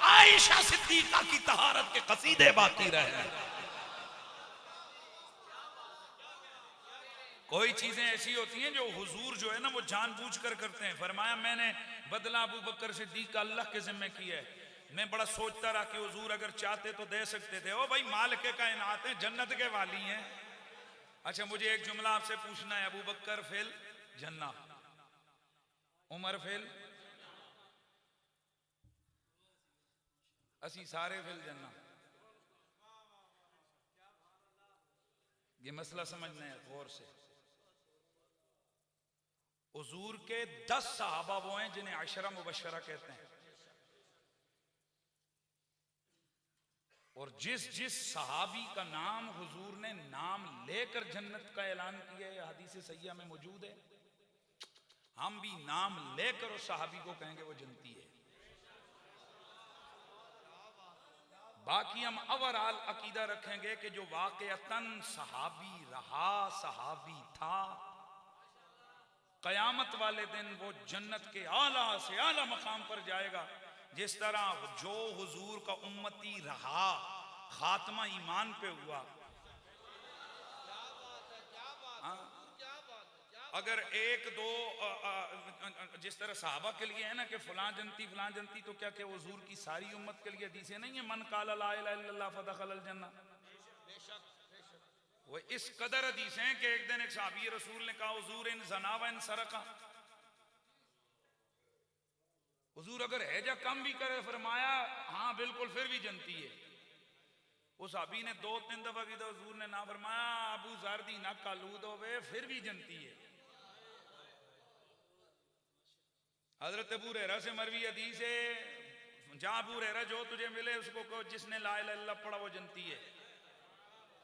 आयशा सिद्दीका की तहारत के कसीदे बाकी रहे। कोई चीजें ऐसी होती हैं जो हुजूर जो है ना वो जानबूझ कर करते हैं। फरमाया मैंने बदला अबू बकर सिद्दीक का अल्लाह के जिम्मे किया है। मैं बड़ा सोचता रहा कि हुजूर अगर चाहते तो दे सकते थे। ओ भाई, मालिक के कायनात हैं, जन्नत के वाली हैं। अच्छा, मुझे एक जुमला आपसे पूछना है, अबू बकर फिल जन्ना, उमर फिल, असी सारे फिल जन्ना। ये मसला समझना है गौर से। हुजूर के 10 सहाबा वो हैं जिन्हें अशरा मुबशरा कहते हैं, और जिस सहाबी का नाम हुजूर ने नाम लेकर जन्नत का ऐलान किया है, हदीस सहीह में मौजूद है। हम भी नाम लेकर उस सहाबी को कहेंगे वो जन्नती है। बाकी हम ओवरऑल अकीदा रखेंगे कि जो वाकईतन सहाबी रहा, सहाबी था, कयामत वाले दिन वो जन्नत के आला से आला मकाम पर जाएगा। जिस तरह जो हुजूर का उम्मती रहा, खात्मा ईमान पे हुआ। अगर एक दो जिस तरह सहाबा के लिए है ना कि फलां जनती, तो क्या क्या हुजूर की सारी उम्मत के लिए हदीसें नहीं है, मन काला ला इलाहा इल्लल्लाह फदखल अल जन्नह। वो इस कदर हदीस हैं कि एक दिन एक सहाबी रसूल ने कहा हुजूर इन ज़ना व इन सरका, हुजूर अगर है जा कम भी करे, फरमाया हाँ बिल्कुल फिर भी जनती है। उस सहाबी ने 2-3 दफा की, हुजूर ने ना फरमाया अबू ज़र दी नक आलूद होवे फिर भी जनती है। हजरत अबू हुरैरा से मरवी हदीस है, जहां अबू हुरैरा जो तुझे मिले उसको कहो जिसने ला इलाहा इल्लल्लाह पढ़ा वो जनती है।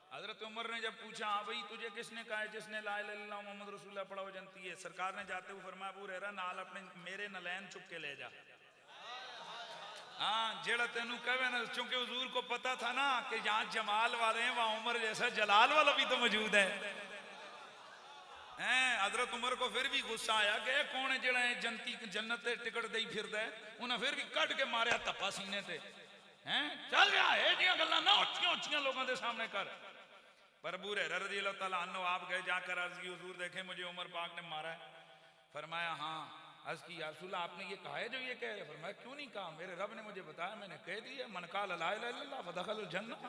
हजरत उमर ने जब पूछा हाँ भाई तुझे किसने कहा है जिसने ला इलाहा इल्लल्लाह मोहम्मद रसूलुल्लाह पढ़ा वो जनती है, सरकार ने जाते हुए फरमाया अबू हुरैरा नाल अपने मेरे नलैन चुप के ले जा। हाँ जेड़ा तेनू कहे ना, चूंकि हुजूर को पता था ना कि यहाँ जमाल वाले हैं वहां उमर जैसा जलाल वाला भी तो मौजूद है। हजरत उमर को फिर भी गुस्सा आया कि कौन है जेड़ा जनती जन्नत ते टिकट दे फिरदा है, उन्हें फिर भी कट के मारिया धप्पा सीने ते। हैं चल गया है जियां गल्लां ना उच्चियां उच्चियां लोगों के सामने कर। पर अबू हुरैरा रज़ियल्लाहु ताला अन्हु आप गए जाकर अर्ज की हुजूर देखें मुझे उमर पाक ने मारा है। फरमाया हाँ। अर्ज की या रसूलल्लाह आपने ये कहा है जो ये कह रहे? फरमाया क्यों नहीं कहा, मेरे रब ने मुझे बताया, मैंने कह दिया मन क़ाल ला इलाहा इल्लल्लाह फदखलुल जन्नह।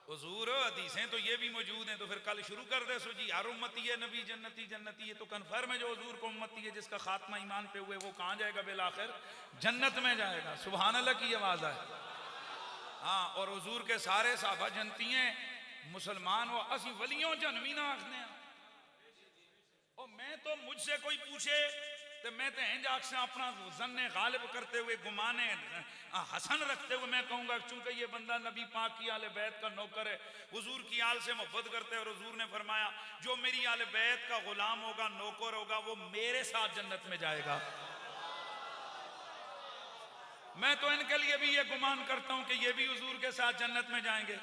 हुजूर हदीसें तो ये भी मौजूद हैं, तो फिर कल शुरू कर दे सो जी हर उम्मती है नबी जन्नती जन्नती है, तो कन्फर्म है जो हुजूर को उम्मती है जिसका खात्मा ईमान पे हुए वो कहाँ जाएगा, बिल आखिर जन्नत में जाएगा। सुभान अल्लाह की आवाज है। हाँ और हुजूर के सारे साहबा जनती हैं मुसलमान वो असी वलियों जनमी ना आखने। और मैं तो मुझसे कोई पूछे तो मैं तो इंज आख से अपना ज़न्ने गालिब करते हुए गुमाने हसन रखते हुए मैं कहूँगा चूंकि ये बंदा नबी पाक की आले बैत का नौकर है, हुजूर की आल से मोहब्बत करते हैं। और हुजूर ने फरमाया जो मेरी आले बैत का गुलाम होगा नौकर होगा वो मेरे साथ जन्नत में जाएगा। मैं तो इनके लिए भी ये गुमान करता हूँ कि ये भी हुजूर के साथ जन्नत में जाएंगे।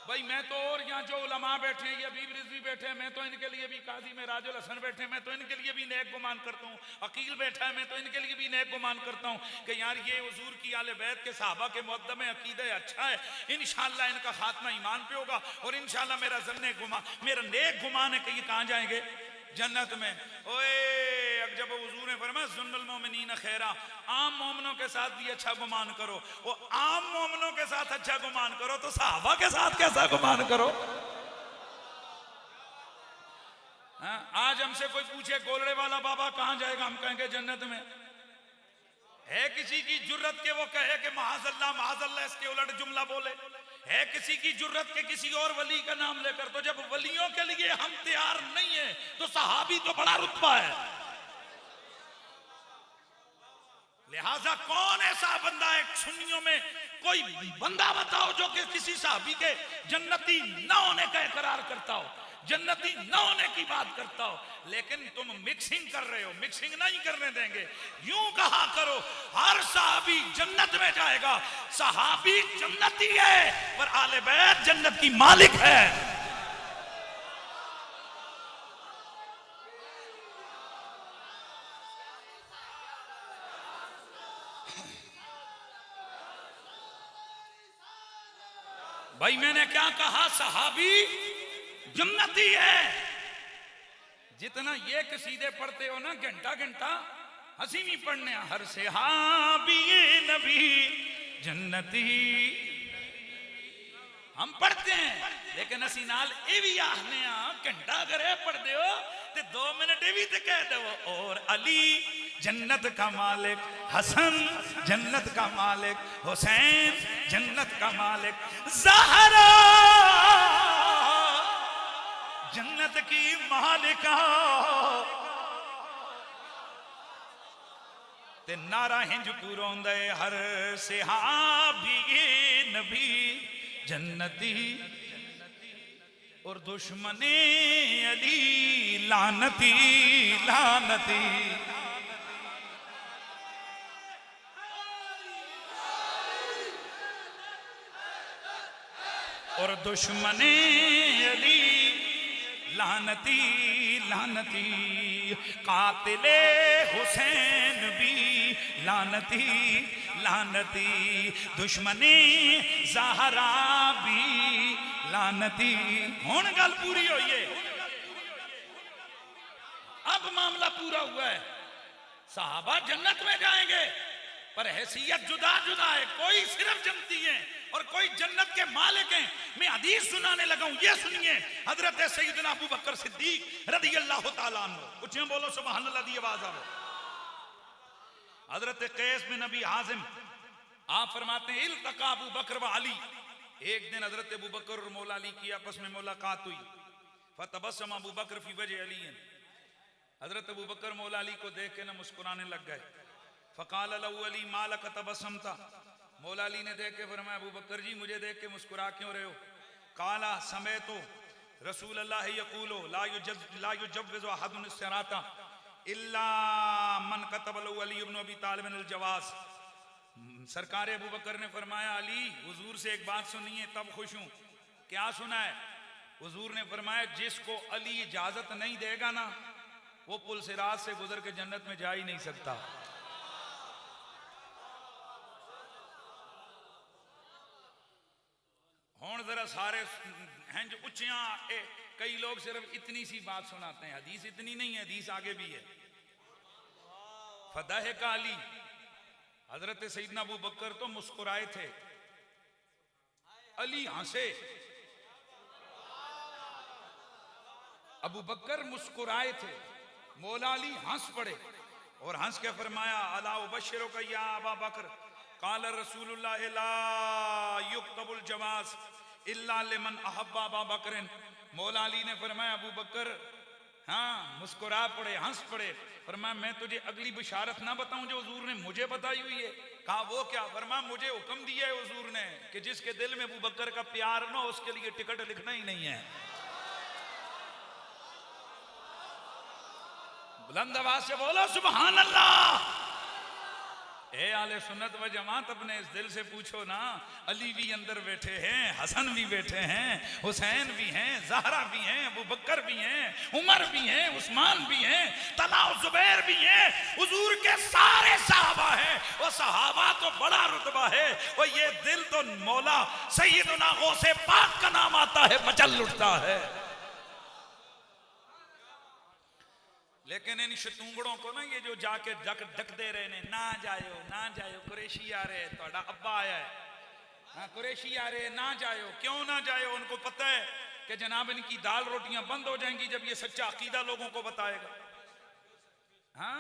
भाई मैं तो और यहाँ जो उलमा बैठे हैं, ये अबीब रिजवी बैठे हैं, मैं तो इनके लिए भी, काजी में राजुल हसन बैठे हैं, मैं तो इनके लिए भी नेक गुमान करता हूँ। अकील बैठा है, मैं तो इनके लिए भी नेक गुमान करता हूँ कि यार ये हुजूर की आले बैत के सहाबा के मुक़द्दम में अकीदा अच्छा है, इंशाअल्लाह इनका खात्मा ईमान पे होगा और इंशाअल्लाह मेरा ज़न्ने गुमान, मेरा नेक गुमान है कि ये कहाँ जाएंगे, जन्नत में। ओए जब हुजूर ने फरमाया सुन्नल मोमिनीन खैरा, आम मोमिनों के साथ भी अच्छा गुमान करो, वो आम मोमिनों के साथ अच्छा गुमान करो तो सहाबा के साथ कैसा गुमान करो। आज हमसे कोई पूछे गोलड़े वाला बाबा कहां जाएगा, हम कहेंगे जन्नत में। है किसी की जुर्रत के वो कहे कि माज़अल्लाह इसके उलट जुमला बोले, है किसी की जुर्रत के किसी और वली का नाम लेकर, तो जब वलियों के लिए हम तैयार नहीं है तो सहाबी तो बड़ा रुतबा है। लिहाजा कौन ऐसा बंदा है सुन्नियों में, कोई बंदा बताओ जो कि किसी सहाबी के जन्नती न होने का इकरार करता हो, जन्नती न होने की बात करता हो। लेकिन तुम मिक्सिंग कर रहे हो, मिक्सिंग नहीं करने देंगे। यूं कहा करो हर सहाबी जन्नत में जाएगा, सहाबी जन्नती है पर आले बैत जन्नत की मालिक है। भाई मैंने क्या कहा, सहाबी जन्नती है। जितना ये कसीदे पढ़ते हो ना घंटा घंटा हसीमी पढ़ने, हर सहाबी नबी जन्नती हम पढ़ते हैं, लेकिन असी नाल ये भी आखने घंटा अगर पढ़ते हो तो 2 मिनट भी तो कह दो। और अली जन्नत का मालिक, हसन जन्नत का मालिक, हुसैन जन्नत का मालिक, ज़हरा जन्नत की मालिका। ते नारा हिंज पूरोंदे हर सहाबी नबी जन्नती और दुश्मने अली लानती लानती। और दुश्मने अली लानती लानती, कातिले हुसैन भी लानती लानती, दुश्मने ज़हरा भी लानती। हुण गल पूरी हुई है, अब मामला पूरा हुआ है। सहाबा जन्नत में जाएंगे पर हैसियत जुदा जुदा है, कोई सिर्फ जन्नती है और कोई जन्नत के मालिक हैं। मैं हदीस सुनाने लगा हूं, ये सुनिए। हजरत सैयदना अबू बकर सिद्दीक रज़ी अल्लाह तआला अन्हु, ऊंचे बोलो सुभान अल्लाह दी आवाज आवे। हजरत कैस बिन नबी हाजिम आप फरमाते हैं इल्तका अबू बकर व अली, एक दिन हजरत अबू बकर और मौला अली की आपस में मुलाकात हुई। फतबस्सम अबू बकर फी वजह अली, हजरत अबू बकर मौला अली को देख के ना मुस्कुराने लग गए। फ़क़ाल लहू अली मा लक तबस्समता, मौला अली ने देख के फरमाया अबू बकर जी मुझे देख के मुस्कुरा क्यों रहे हो? काला समय तो रसूल अल्लाह यक़ूलो ला युजव्विज़ु अहदुन इस्सिराता इल्ला मन कतब लहू अली इब्न अबी तालिब अल जवाज़। सरकार अबू बकर ने फरमाया अली हुजूर से एक बात सुनिए तब खुश हूं। क्या सुना है? हुजूर ने फरमाया जिसको अली इजाजत नहीं देगा ना वो पुल सिरात से गुजर के जन्नत में जा ही नहीं सकता। हुण जरा सारे हैं जो उच्चियां, कई लोग सिर्फ इतनी सी बात सुनाते हैं, हदीस इतनी नहीं है, हदीस आगे भी है। फदाह का अली, हजरत सईदना अबू बकर तो मुस्कुराए थे, अली हंसे। अबू बकर मुस्कुराए थे, मौला अली हंस पड़े और हंस के फरमाया अला उबश्शिरो का या अबा बकर काल रसूलुल्लाह ला युक्तबुल जवाज इल्ला लिमन अहब्बा अबा बकरिन। मौला अली ने फरमाया अबू बकर, हाँ मुस्कुरा पड़े, हंस पड़े। फरमाया मैं तुझे अगली बिशारत ना बताऊं जो हुजूर ने मुझे बताई हुई है? कहा वो क्या? फरमाया मुझे हुक्म दिया है हुजूर ने कि जिसके दिल में अबू बकर का प्यार ना उसके लिए टिकट लिखना ही नहीं है। बुलंद आवाज से बोलो सुभान अल्लाह। ए आले सुन्नत व जमात अपने इस दिल से पूछो ना, अली भी अंदर बैठे हैं, हसन भी बैठे हैं, हुसैन भी हैं, ज़हरा भी हैं, अबू बकर भी हैं, उमर भी हैं, उस्मान भी हैं, तला जुबैर भी हैं, हुजूर के सारे सहाबा हैं। वो सहाबा तो बड़ा रुतबा है, वो ये दिल तो मौला सैयदना गौसे पाक का नाम आता है, मचल उठता है। लेकिन इन शतूंगड़ों को ना ये जो जाके डक दे रहे ने ना जायो ना जायो, कुरैशी आ रहे, ਤੁਹਾਡਾ अब्बा आया है, हाँ कुरैशी आ रहे ना जायो। क्यों ना जायो? उनको पता है कि जनाब इनकी दाल रोटियां बंद हो जाएंगी जब ये सच्चा अकीदा लोगों को बताएगा। हाँ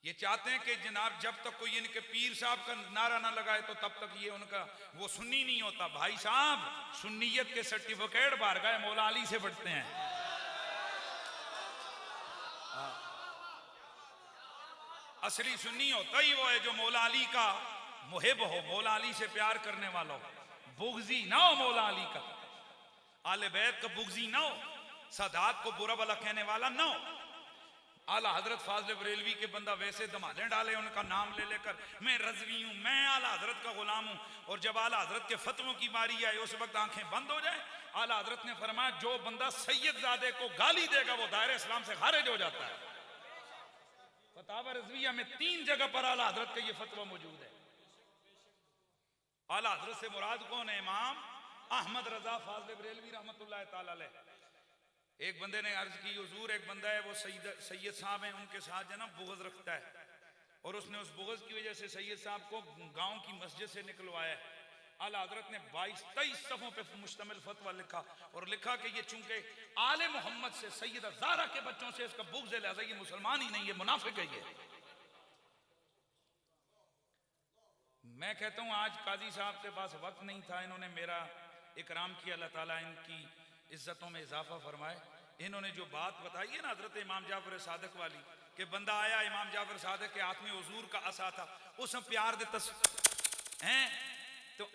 ये चाहते हैं कि जनाब जब तक कोई इनके पीर साहब का नारा ना लगाए तो तब तक ये उनका वो सुन्नी नहीं होता। भाई साहब सुन्नियत के सर्टिफिकेट बारगाह मौला अली से बढ़ते हैं। असली सुन्नी होता ही वो है जो मौला अली का मुहिब हो, मौला अली से प्यार करने वाला हो, बुग़्ज़ी ना हो मौला अली का, आले बैत का बुग़्ज़ी ना हो, सादात को बुरा भला कहने वाला ना हो। आला हजरत फाज़िल बरेलवी के बंदा वैसे धमाले डाले उनका नाम ले लेकर, मैं रज़वी हूँ, मैं आला हजरत का गुलाम हूँ, और जब आला हजरत के फतवों की बारी आए उस वक्त आंखें बंद हो जाए। आला हजरत ने फरमाया जो बंदा सैयदजादे को गाली देगा वो दायरे इस्लाम से खारिज हो जाता है। फतावा रज़विया में 3 जगह पर आला हजरत का ये फतवा मौजूद है। आला हजरत से मुराद कौन है? इमाम अहमद रजा फाज़िल बरेलवी रहमतुल्लाह ताला अलैह। एक बंदे ने अर्ज की हुजूर एक बंदा है वो सैयद साहब हैं, उनके साथ जो ना बुग़्ज़ रखता है और उसने उस बुग़्ज़ की वजह से सैयद साहब को गांव की मस्जिद से निकलवाया है। आला हजरत ने 22-23 सफ़ों पे मुश्तमिल फतवा लिखा और लिखा कि ये चूंकि आले मोहम्मद से सैयदा ज़हरा के बच्चों से इसका बुग़्ज़ है, लिहाजा ये मुसलमान ही नहीं, ये मुनाफिक है। ये मैं कहता हूँ आज काजी साहब के पास वक्त नहीं था, इन्होंने मेरा इकराम किया, अल्लाह ताला इनकी इज्जतों में इजाफा फरमाए। इन्होंने जो बात बताई है ना हजरत इमाम जाफर सादिक वाली कि बंदा आया इमाम जाफर सादिक के हाथ में हुजूर का असा था, उसमें प्यार दे हैं तो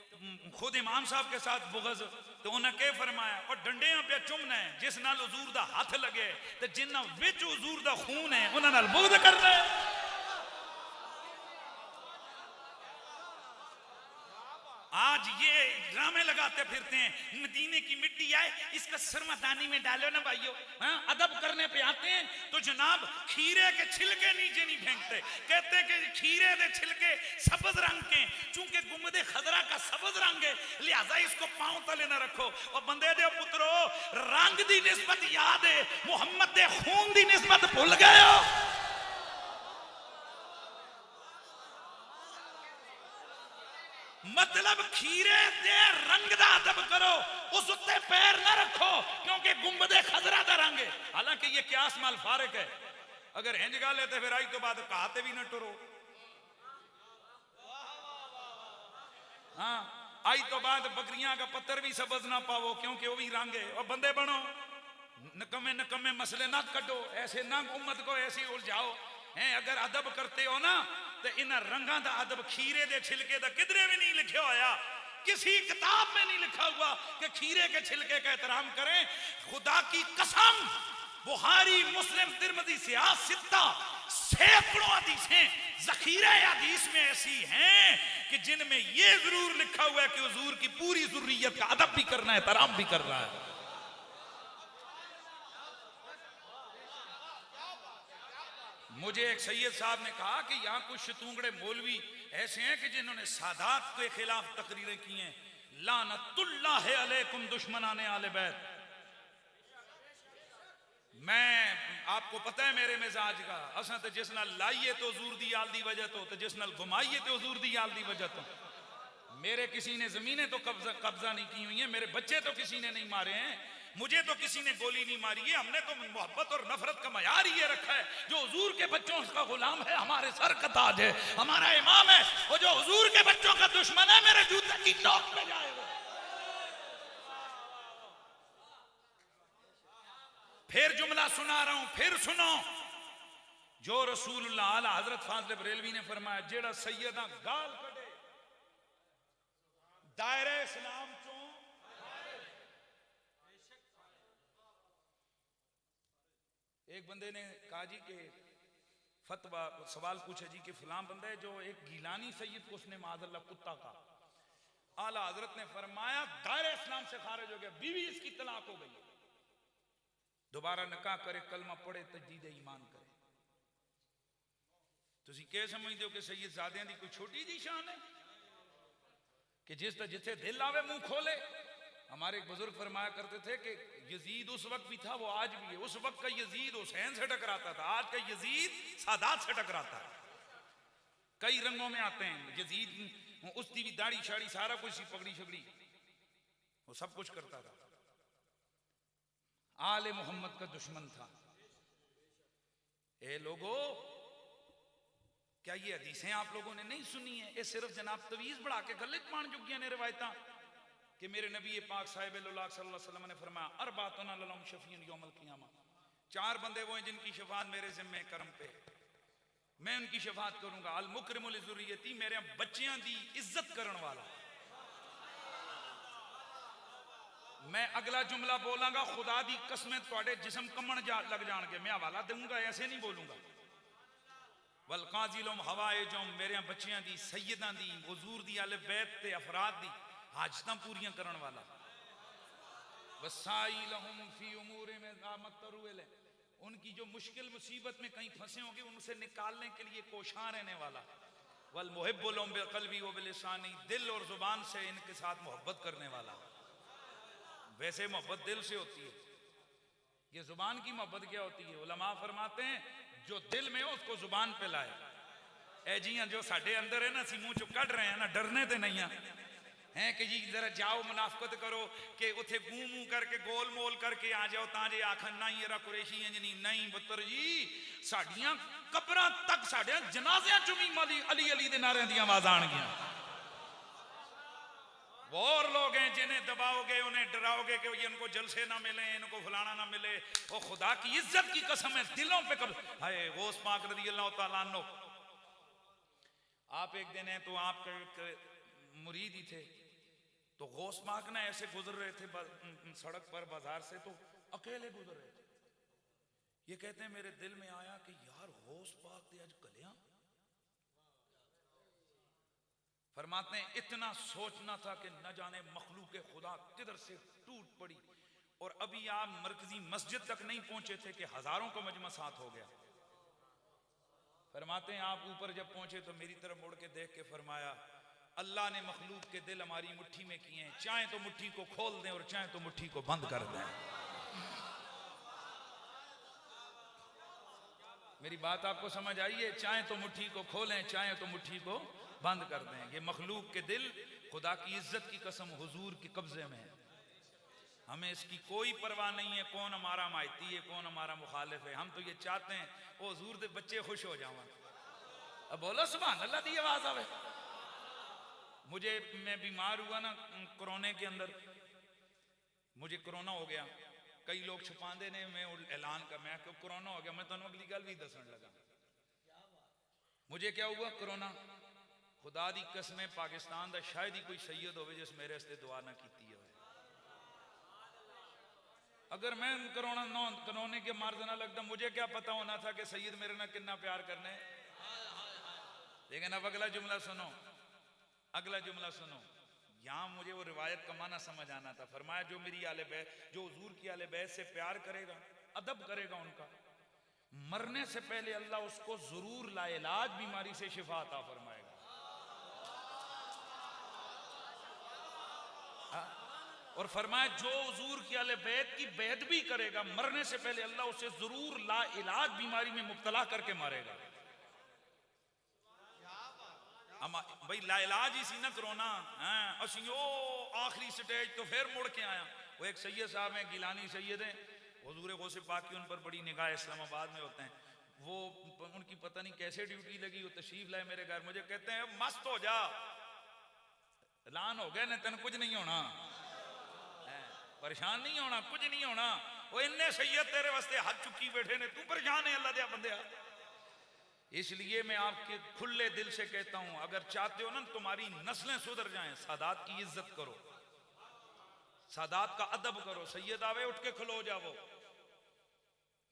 खुद इमाम साहब के साथ बुग़्ज़, तो उन्हें क्या फरमाया और डंडियां पे चुमना है जिस नाल हुजूर दा हाथ लगे ते जिन्ना विच हुजूर दा खून है उन्हां नाल बुग़्ज़ करना है। आज ये ड्रामे लगाते फिरते हैं, मदीने की मिट्टी आए इसका सरमादानी में डालो ना भाइयों। हाँ अदब करने पे आते हैं तो जनाब खीरे के छिलके नीचे नहीं फेंकते, कहते कि खीरे दे छिलके सब्ज रंग के, चूंकि गुंबदे खदरा का सब्ज रंग है लिहाजा इसको पांव तले ना रखो। और बंदे दे पुत्रो रंग दी निस्बत याद है, मुहम्मद दे खून दी निस्बत भूल गए हो। मतलब खीरे दे रंग दा अदब करो, उस उत्ते पैर ना रखो क्योंकि गुंबदे खजरा दा रंग है। हालांकि ये क्यास माल फारिक है, अगर हिंज गाल है तो फिर आई तो बाद कहते भी ना टुरो। हाँ, आई तो बाद बकरियां का पत्थर भी सबज ना पावो क्योंकि वो भी रंग है। और बंदे बनो, नकमे नकमे मसले ना कटो, ऐसे ना उम्मत को ऐसे उलझाओ हैं। अगर अदब करते हो ना तो इन रंगा का अदब खीरे दे छिलके का किधरे भी नहीं लिखा होया, किसी किताब में नहीं लिखा हुआ कि खीरे के छिलके का एहतराम करें। खुदा की कसम, बुखारी मुस्लिम तिरमिज़ी सियाह सित्ता सैकड़ों हदीसें जखीरे हदीस में ऐसी हैं कि जिनमें यह जरूर लिखा हुआ है कि हुजूर की पूरी जुर्रियत का अदब भी करना है, एहतराम भी करना है। मुझे एक सैयद साहब ने कहा कि यहाँ कुछ शतूंगड़े मौलवी ऐसे हैं कि जिन्होंने सादात के खिलाफ तकरीरें की हैं। लानतुल्लाह अलैकुम दुश्मनाने आले बैत। मैं आपको पता है मेरे मिजाज का, असा तो जिस नाल लाइए तो हुजूर दी आल दी वजह तो जिस नाल घुमाइए तो हुजूर दी आल दी वजह तो। मेरे किसी ने जमीनें तो कब्जा नहीं की हुई है, मेरे बच्चे तो किसी ने नहीं मारे हैं, मुझे तो किसी ने गोली नहीं मारी है। हमने तो मोहब्बत और नफरत का मयार ये रखा है, जो हुजूर के बच्चों का गुलाम है हमारे सर का ताज है, हमारा इमाम है। और जो हुजूर के बच्चों का दुश्मन है मेरे जूते की नोक पे जाएगा। फिर जुमला सुना रहा हूं, फिर सुनो। जो रसूलुल्लाह आला हजरत फाज़िल बरेलवी ने फरमाया, जेड़ा सैयदा गाल कटे दायरे इस्लाम चो, एक बंदे ने कहा जी कि फतवा सवाल पूछा जी कि फलां बंदा है जो एक गीलानी सैयद को उसने माज़अल्लाह कुत्ता का, आला हजरत ने फरमाया दायरे इस्लाम से खारिज हो गया, बीवी इसकी तलाक हो गई, दोबारा निकाह करे, कलमा पढ़े, तजदीद ईमान करे। तुसी क्या समझते हो कि सैयद ज़ादियां दी कोई छोटी जी शान है कि जिस तरह जिथे दिल आवे मुंह खोले। हमारे एक बुजुर्ग फरमाया करते थे कि यजीद उस वक्त भी था, वो आज भी है। उस वक्त का यजीद हुसैन से टकराता था, आज का यजीद सादात से टकराता है। कई रंगों में आते हैं यजीद, उसकी भी दाढ़ी शाड़ी सारा कुछ, पगड़ी शगड़ी, वो सब कुछ करता था। आले मोहम्मद का दुश्मन था। ए लोगो, क्या ये हदीसें आप लोगों ने नहीं सुनी है? ये सिर्फ जनाब तवीज बढ़ा के गले पान चुकिया ने रिवायतां कि मेरे नबी पाक साहिब सल्लल्लाहु अलैहि वसल्लम ने फरमाया, अरबातुन लहुम शफीउन यौमल क़ियामा, चार बंदे वो हैं जिनकी शफाअत मेरे ज़िम्मे करम पे, मैं उनकी शफाअत करूंगा। अल मुकरिमु लिज़ुर्रियती, मेरे बच्चियां दी इज्जत करने वाला। मैं अगला जुमला बोलांगा, खुदा दी कसमें थोड़े जिस्म कमन लग जाएंगे, मैं हवाला दूंगा, ऐसे नहीं बोलूंगा। वल काज़िलुम हवाइजुम, मेरे बच्चियां दी, सैयदां दी, हुजूर दी आले बैत ते अफराद दी हाजतां पूरियां करने वाला। वसाइलहुम फी उमूरि में दामतरुल, उनकी जो मुश्किल मुसीबत में कहीं फंसे होंगे उनसे निकालने के लिए कोशां रहने वाला। वल मुहिब्बुलहुम बिक़ल्बी व बिलिसानी, दिल और जुबान से इनके साथ मोहब्बत करने वाला। वैसे मोहब्बत दिल से होती है, ये जुबान की मोहब्बत क्या होती है? उलमा फरमाते हैं जो दिल में हो उसको जुबान पे लाए। ए जी जो साडे अंदर है ना, असी मुंह चो कढ़ रहे हैं ना, डरने ते नहीं हैं कि जी जरा जाओ मुनाफकत करो कि उथे गूं मुंह करके गोल मोल करके आ जाओ ताजे आखन नहीं येरा कुरैशी इंजनी नहीं। पुत्र जी साडियां कब्रां तक साडे जनाजियां चो भी अली अली दे नारियां दी आवाज़ आणगियां। वो और लोग हैं जिन्हें दबाओगे, उन्हें डराओगे कि ये इनको जलसे ना मिले, इनको फलाना ना मिले। वो खुदा की इज्जत की कसम है, दिलों पे कब हाय गौस पाक रज़ी अल्लाह तआला अन्हु। आप एक दिन है तो आपके एक मुरीद ही थे, तो गौस पाक ना ऐसे गुजर रहे थे सड़क पर बाजार से, तो अकेले गुजर रहे थे। ये कहते हैं मेरे दिल में आया कि यार गौस पाक ते आज कलियां। फरमाते हैं इतना सोचना था कि न जाने मखलूक खुदा किधर से टूट पड़ी, और अभी आप मरकजी मस्जिद तक नहीं पहुंचे थे कि हजारों का मजमा साथ हो गया। फरमाते हैं आप ऊपर जब पहुंचे तो मेरी तरफ मुड़ के देख के फरमाया, अल्लाह ने मखलूक के दिल हमारी मुट्ठी में किए हैं, चाहे तो मुट्ठी को खोल दें और चाहे तो मुट्ठी को बंद कर दें। मेरी बात आपको समझ आई है? चाहे तो मुट्ठी को खोलें, चाहे तो मुट्ठी को बंद कर दें। ये मखलूक के दिल खुदा की इज्जत की कसम हुजूर के कब्जे में है। हमें इसकी कोई परवाह नहीं है कौन हमारा माइती है कौन हमारा मुखालिफ है। हम तो ये चाहते हैं वो हुजूर दे बच्चे खुश हो जावन। अब बोलो सुभान अल्लाह दी आवाज आवे। मैं बीमार हुआ ना कोरोना के अंदर, मुझे कोरोना हो गया। कई लोग छुपाते ने, मैं ऐलान कर मैं कोरोना हो गया। मैं तुहानू अगली गल भी दसन लगा। मुझे क्या हुआ कोरोना, खुदा दी कसम पाकिस्तान का शायद ही कोई सैयद होवे जिस मेरे वास्ते दुआ ना की हो। अगर मैं कोरोना के मर्ज ना लगता, मुझे क्या पता होना था कि सैयद मेरे ना कितना प्यार करने। लेकिन अब अगला जुमला सुनो, अगला जुमला सुनो। यहाँ मुझे वो रिवायत का माना समझ आना था। फरमाया जो मेरी आले बैत, जो हुजूर की आले बैत से प्यार करेगा, अदब करेगा उनका, मरने से पहले अल्लाह उसको जरूर लाइलाज बीमारी से शिफा अता फरमाएगा। और फरमाया जो हुजूर की आले बैत की बैत भी करेगा, मरने से पहले अल्लाह उसे जरूर लाइलाज बीमारी में मुब्तला करके मारेगा। भाई लाइलाज ही सी ना कोरोना, असी आखिरी स्टेज तो फिर मुड़ के आया। वो एक सैयद साहब हैं, गिलानी सैयद हैं, हुजूर गौसे पाक की उन पर बड़ी निगाह, इस्लामाबाद में होते हैं वो। उनकी पता नहीं कैसे ड्यूटी लगी, वो तशरीफ लाए मेरे घर। मुझे कहते हैं मस्त हो जा, ऐलान हो गया ना, तेन कुछ नहीं होना, परेशान नहीं होना, कुछ नहीं होना। वो इन्ने सैयद तेरे वास्ते हाथ चुकी बैठे ने, तू परेशान है अल्लाह दे बंदे। इसलिए मैं आपके खुले दिल से कहता हूं, अगर चाहते हो ना तुम्हारी नस्लें सुधर जाएं, सादात की इज्जत करो, सादात का अदब करो। सैयद आवे उठ के खलो जाओ।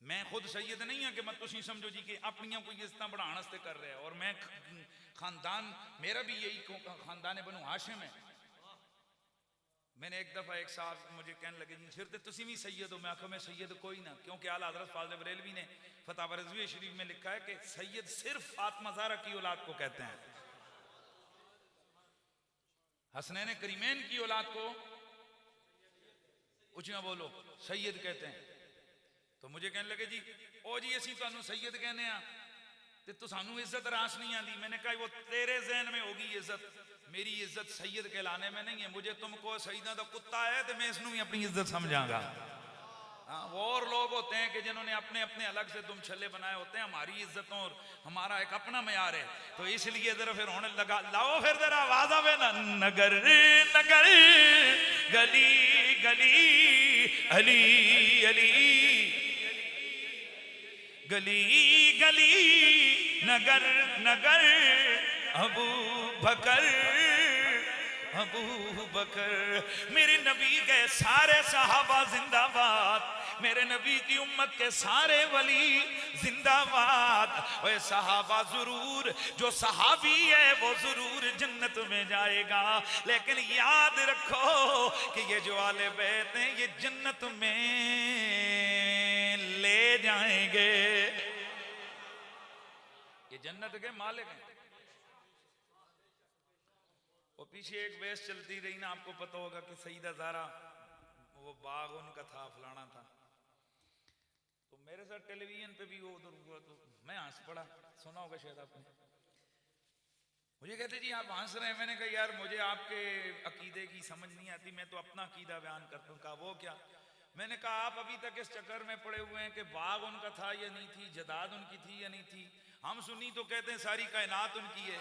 मैं खुद सैयद नहीं है कि मैं तुसी समझो जी कि अपनियां कोई इज्जत बढ़ाने वास्ते कर रहे हैं। और मैं खानदान, मेरा भी यही खानदान है, बनु हाशिम है। मैंने एक दफा एक साहब मुझे कहने लगे जी फिर तो तुसी भी सैयद हो। मैं आखा मैं सैयद कोई ना, क्योंकि आला हज़रत फाज़िल बरेलवी ने फतवा रज़वी शरीफ में लिखा है कि सैयद सिर्फ फातिमा ज़हरा की औलाद को कहते हैं, हसनैन करीमैन की औलाद को उचिया बोलो सैयद कहते हैं। तो मुझे कहने लगे जी ओ जी असी तुहानू सैयद कहने आ ते तो सानू इज्जत रास नहीं आती। मैंने कहा वो तेरे ज़हन में होगी इज्जत, मेरी इज्जत सैयद कहलाने में नहीं है। मुझे तुमको सैयदा का कुत्ता है तो मैं इसनू भी अपनी इज्जत समझाऊंगा। हाँ, वो और लोग होते हैं कि जिन्होंने अपने अपने अलग से तुम छल्ले बनाए होते हैं। हमारी इज्जतों और हमारा एक अपना मयार है। तो इसलिए जरा फिर होने लगा, लाओ फिर जरा आवाज आवे ना, नगर नगर गली गली अली अली, गली गली नगर नगर अबू बकर अबू बकर। मेरे नबी के सारे सहाबा जिंदाबाद, मेरे नबी की उम्मत के सारे वली जिंदाबाद। वह सहाबा जरूर, जो सहाबी है वो जरूर जन्नत में जाएगा। लेकिन याद रखो कि ये जो आले बैत हैं ये जन्नत में ले जाएंगे, ये जन्नत के मालिक हैं। वो पीछे एक बहस चलती रही ना, आपको पता होगा कि सईदा ज़हरा वो बाग उनका था, फलाना था। तो मेरे साथ टेलीविजन पे भी वो उधर हुआ तो मैं हंस पड़ा, सुना होगा शायद आपने। मुझे कहते जी आप हंस रहे हैं। मैंने कहा यार मुझे आपके अकीदे की समझ नहीं आती, मैं तो अपना अकीदा बयान करता हूँ। कहा वो क्या? मैंने कहा आप अभी तक इस चक्कर में पड़े हुए हैं कि बाग उनका था या नहीं थी, जदाद उनकी थी या नहीं थी। हम सुन्नी तो कहते हैं सारी कायनात उनकी है।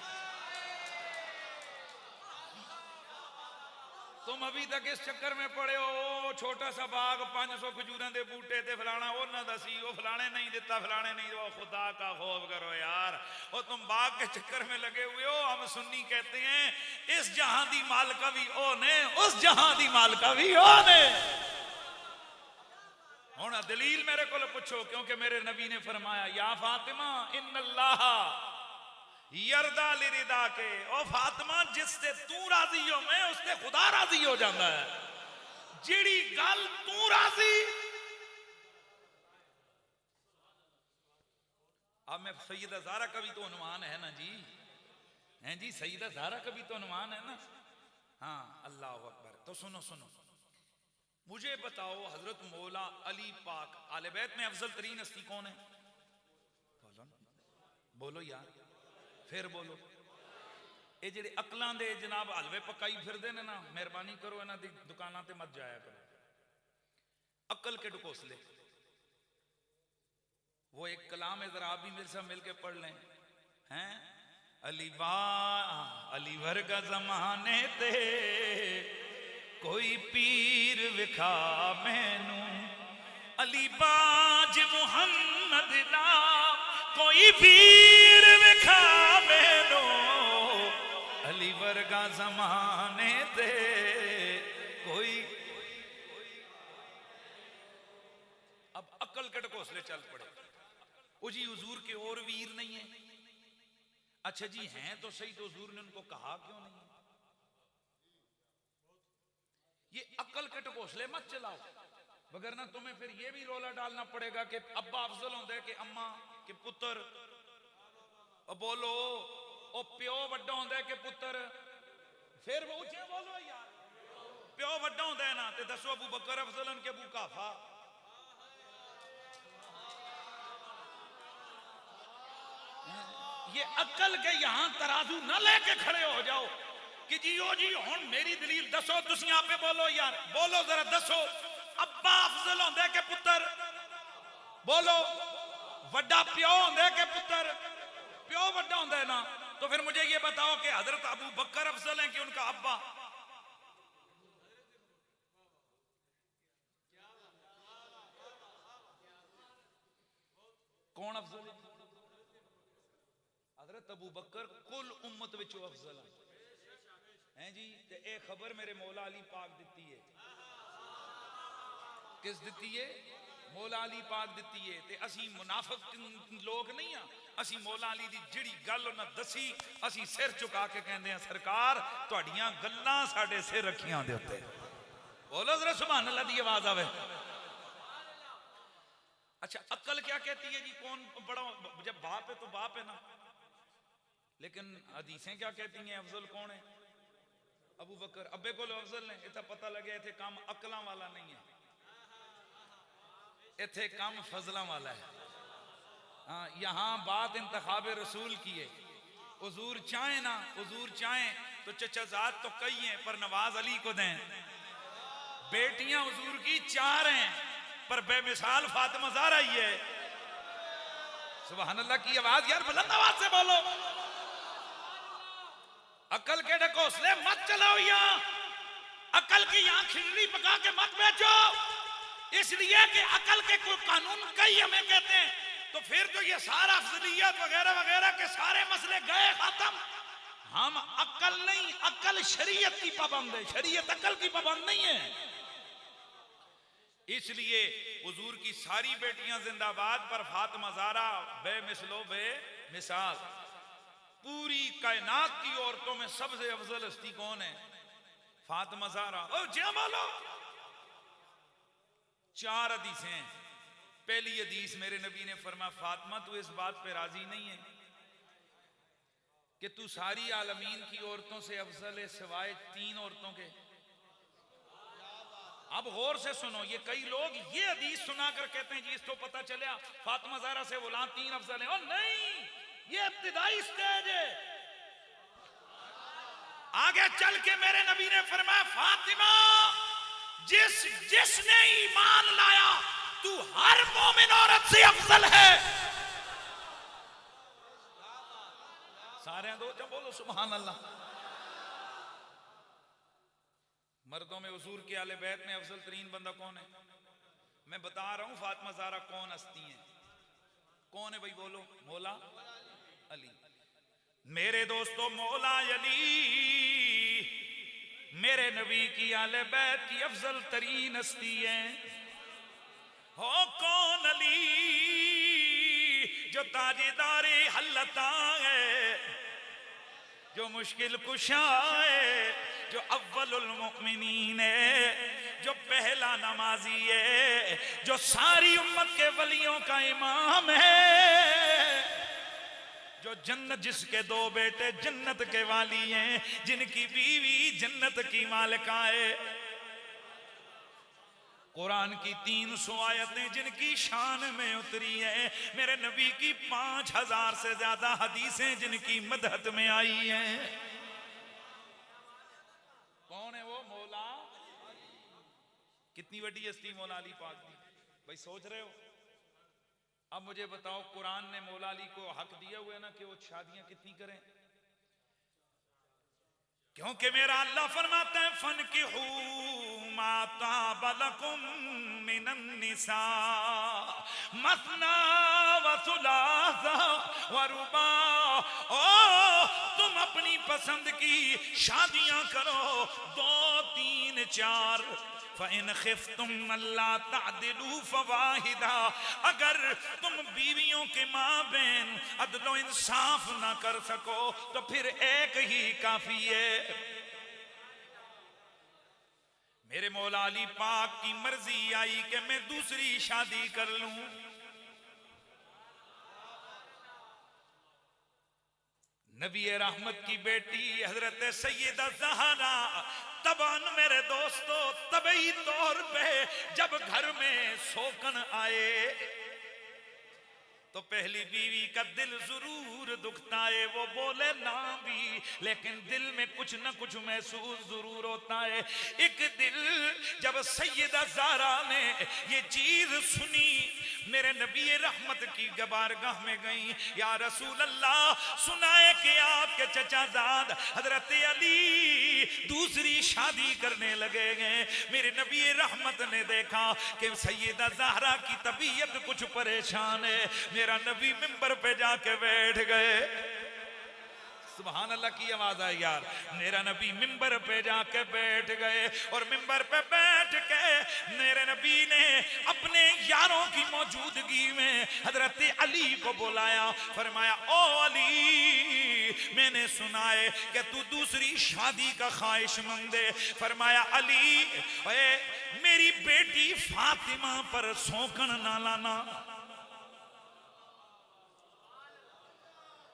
तुम अभी तक इस चक्कर में पड़े हो, छोटा सा बाग 500 खजूर के बूटे थे, फलाना वो ना दसी, वो फलाने नहीं देता, फलाने नहीं दो। खुदा का खौफ करो यार, और तुम बाग के चक्कर में लगे हुए हो। हम सुन्नी कहते हैं इस जहां दी मालका भी ओ ने, उस जहां दी मालका भी ओ ने। हुण दलील मेरे को पूछो, क्योंकि मेरे नबी ने फरमाया या फातिमा इन्नल्लाह यरदा लिरिदा के, ओ फातिमा जिससे तू राजी हो मैं उससे खुदा राजी हो जाता है। जिड़ी गल तू राजी। अब मैं सैयदा ज़हरा का भी तो अनुमान है ना जी, हैं जी, सैयदा ज़हरा का भी तो अनुमान है ना। हाँ अल्लाह अकबर। तो सुनो सुनो, मुझे बताओ हजरत मौला अली पाक आले बैत में अफजल तरीन हस्ती कौन है? बोलो बोलो यार, फिर बोलो। ये जेडे अकलों के जनाब हलवे पकाई फिरते हैं ना, मेहरबानी करो इन्हां दी दुकानां ते मत जाया करो। अकल के ढकोसले, वो एक कलाम है, जरा आप भी मेरे साथ मिलके पढ़ लें। हैं अली वर्गा जमाने ते कोई पीर विखा मैनू, अली बाज मुहम्मद दा कोई पीर विखा मैनू, अली वर्गा जमाने ते कोई। अब अकल के ढकोसले चल पड़े। वो जी हुजूर के और वीर नहीं है। अच्छा जी हैं तो सही, तो हुजूर ने उनको कहा क्यों नहीं? ये अकल के ढकोसले मत चलाओ, वगरना तुम्हें फिर ये भी रोला डालना पड़ेगा कि अब्बा अफजल होता है कि अम्मा के पुत्र। बोलो ओ प्यो वड्डा होता है कि पुत्र? फिर वो ऊंचे बोलो यार, प्यो वड्डा होता है ना, तो दसो अबू बकर अफजल के अबू काफा। ये अकल के यहां तराजू न लेके खड़े हो जाओ कि जी ओ जी हुण मेरी दलील दसो। तुसी आपे बोलो यार, बोलो जरा दसो, अब्बा अफजल होंदे के पुत्र? बोलो, वड्डा प्यो होंदे के पुत्र? प्यो वड्डा होंदा है ना, तो फिर मुझे ये बताओ कि हजरत अबू बकर अफजल हैं कि उनका अब्बा? कौन अफजल है? हजरत अबू बकर कुल उम्मत विचों अफजल हैं जी। ते ए खबर मेरे मौला अली पाक दिती है। किस दिती है? मौला अली पाक दिती है। ते असी मुनाफिक लोग नहीं हां, असी मौला अली दी जिहड़ी गल उन्हां दसी असी सिर झुका के कहंदे हां सरकार तुहाडीआं गल्लां साडे सिर रखियां दे उत्ते। बोलो जरा सुभान अल्लाह दी आवाज आवे। अच्छा अक्ल क्या कहती है जी? कौन बड़ा? जब बाप है तो बाप है ना, लेकिन हदीसें क्या कहती हैं? अफजल कौन है? अबू बकर। अब्बे को अफजल ने। इतना पता लगे इथे काम अकलां वाला नहीं है, इथे काम फजलां वाला है। हाँ, यहाँ बात इंतखाब रसूल की है। हुजूर चाहे ना, हुजूर चाहे तो चचाजाद तो कई हैं पर नवाज अली को दें। बेटियां हुजूर की 4 हैं पर बेमिसाल फातिमा ज़हरा ही है। सुभान अल्लाह की आवाज यार बुलंद आवाज से बोलो। अकल के ढकोसले मत चलाओ यहाँ, अकल की यहाँ खिचड़ी पका के मत बेचो, इसलिए कि अकल के कोई कानून कई हमें कहते हैं, तो फिर तो ये सारा अफजलियत वगैरह वगैरह के सारे मसले गए खत्म। हम अकल नहीं, अकल शरीयत की पाबंद है, शरीयत अकल की पाबंद नहीं है। इसलिए हुजूर की सारी बेटियां जिंदाबाद पर फातिमा ज़हरा बेमिसलो बेमिसाल। पूरी कायनात की औरतों में सबसे अफजल हस्ती कौन है? फातिमा ज़हरा। ओ जी बोलो। 4 हदीसें। पहली हदीस मेरे नबी ने फरमाया फातिमा तू इस बात पे राजी नहीं है कि तू सारी आलमीन की औरतों से अफजल है सिवाय 3 औरतों के? अब गौर से सुनो, ये कई लोग ये हदीस सुनाकर कहते हैं जी इसको पता चला फातिमा ज़हरा से गुलाम 3 अफजल है। और नहीं, ये इब्तिदाई स्टेज है। आगे चल के मेरे नबी ने फरमाया फातिमा जिसने ईमान लाया तू हर मोमिन औरत से अफजल है। सारे दो जब बोलो सुभान अल्लाह। मर्दों में हुजूर के आले बैत में अफजल तरीन बंदा कौन है? मैं बता रहा हूं फातिमा ज़हरा कौन हस्ती है। कौन है भाई बोलो? मौला अली। मेरे दोस्तों मौला अली मेरे नबी की आले बैत की अफजल तरीन हस्ती है। हो कौन? अली जो ताजेदारे हल्लता है, जो मुश्किल कुशा है, जो अव्वलुल मुमिनीन है, जो पहला नमाजी है, जो सारी उम्मत के वलियों का इमाम है, जो जन्नत जिसके 2 बेटे जन्नत के वाली हैं, जिनकी बीवी जन्नत की मालिका है, कुरान की 300 आयतें जिनकी शान में उतरी है, मेरे नबी की 5000 से ज्यादा हदीसें जिनकी मदहत में आई हैं। कितनी बड़ी हस्ती मौला अली पाक दी। भाई सोच रहे हो? अब मुझे बताओ, कुरान ने मौला अली को हक दिया हुआ है ना कि वो शादियां कितनी करें, क्योंकि मेरा अल्लाह फरमाता है फन की हू माता बलकुम मिनन निसा मसना व सुलासा व रुबा। ओ तुम अपनी पसंद की शादियां करो, 2, 3, 4। फ़इन खिफ्तुम अल्ला तादिलू फवाहिदा, अगर तुम बीवियों के माँ बहन अदलो इंसाफ ना कर सको तो फिर एक ही काफी है। मेरे मौला अली पाक की मर्जी आई कि मैं दूसरी शादी कर लूं। नबी रहमत की बेटी हजरत सैयदा ज़हरा तबान मेरे दोस्तों तबई तौर पे जब घर में शोकन आए तो पहली बीवी का दिल जरूर दुखता है, वो बोले ना भी लेकिन दिल में कुछ न कुछ महसूस जरूर होता है। एक दिल जब सैयदा ज़हरा ने ये चीज सुनी, मेरे नबी रहमत की गबारगाह में गई, या रसूल अल्लाह सुनाए कि आपके चचाजाद हजरत अली दूसरी शादी करने लगे हैं। मेरे नबी रहमत ने देखा कि सैयदा ज़हरा की तबीयत कुछ परेशान है, मेरा नबी मिंबर पे जाके बैठ गए। सुभान अल्लाह की आवाज आई यार। मेरा नबी मिंबर पे जाके बैठ गए और मिंबर पे बैठ के मेरे नबी ने अपने यारों की मौजूदगी में हजरत अली को बुलाया, फरमाया ओ अली मैंने सुना है कि तू दूसरी शादी का ख्वाहिशमंद है। फरमाया अली मेरी बेटी फातिमा पर शौकन ना लाना।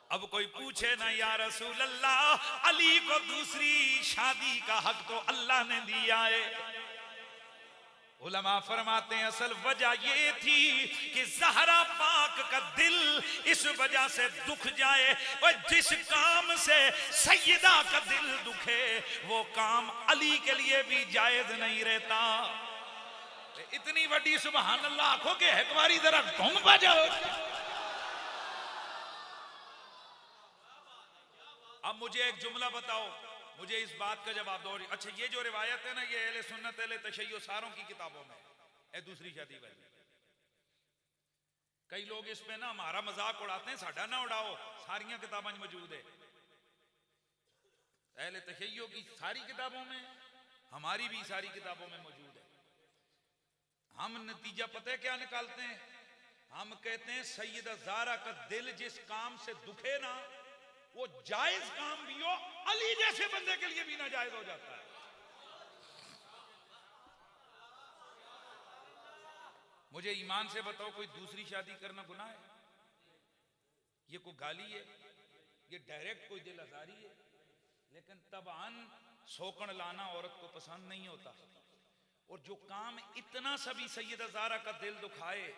अब कोई पूछे ना या रसूल अल्लाह, अली को दूसरी शादी का हक तो अल्लाह ने दिया है। उलमा फरमाते हैं असल वजह ये थी कि ज़हरा पाक का दिल इस वजह से दुख जाए, और जिस काम से सैयदा का दिल दुखे वो काम अली के लिए भी जायज नहीं रहता। इतनी बड़ी सुभान अल्लाह आंखों के हकवारी जरा तुम बजाओ। अब मुझे एक जुमला बताओ, मुझे इस बात का जवाब दो। अच्छा ये जो रिवायत है ना, ये अहले सुन्नत अहले तशय्युअ सारों की किताबों में है दूसरी शादी वाली। कई लोग इस पे ना हमारा मजाक उड़ाते हैं, साडा ना उड़ाओ, सारियां किताबों में मौजूद है। अहले तशय्युअ की सारी किताबों में, हमारी भी सारी किताबों में मौजूद है। हम नतीजा पता है क्या निकालते हैं? हम कहते हैं सैयदा ज़हरा का दिल जिस काम से दुखे ना वो जायज काम भी हो, अली जैसे बंदे के लिए भी नाजायज हो जाता है। मुझे ईमान से बताओ, कोई दूसरी शादी करना गुनाह है? ये कोई गाली है? ये डायरेक्ट कोई दिल आजारी है? लेकिन तबान शौकन लाना औरत को पसंद नहीं होता, और जो काम इतना सभी सैयदा ज़हरा का दिल दुखाए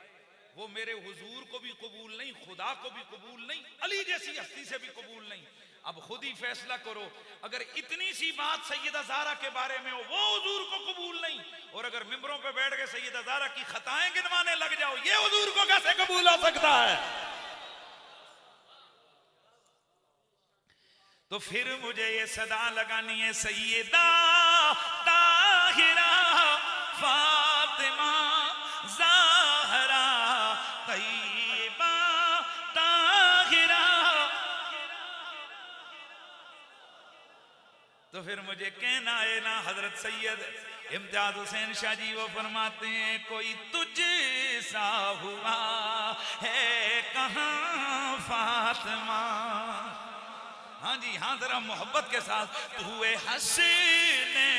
वो मेरे हुजूर को भी कबूल नहीं, खुदा को भी कबूल नहीं, अली जैसी हस्ती से भी कबूल नहीं। अब खुद ही फैसला करो, अगर इतनी सी बात सैयदा ज़हरा के बारे में हो वो हुजूर को कबूल नहीं, और अगर मिंबरों पे बैठ के सैयदा ज़हरा की खताएं गिनवाने लग जाओ, ये हुजूर को कैसे कबूल हो सकता है? तो फिर मुझे ये सदा लगानी है, सैयदा ताहिरा फातिमा ज़हरा तैयबा ताहिरा। तो फिर मुझे कहना है ना, हजरत सैयद इम्तियाज हुसैन शाह जी वो फरमाते हैं, कोई तुझ सा हुआ है कहाँ फातिमा। हाँ जी हाँ, जरा मोहब्बत के साथ, तू हुए हसीने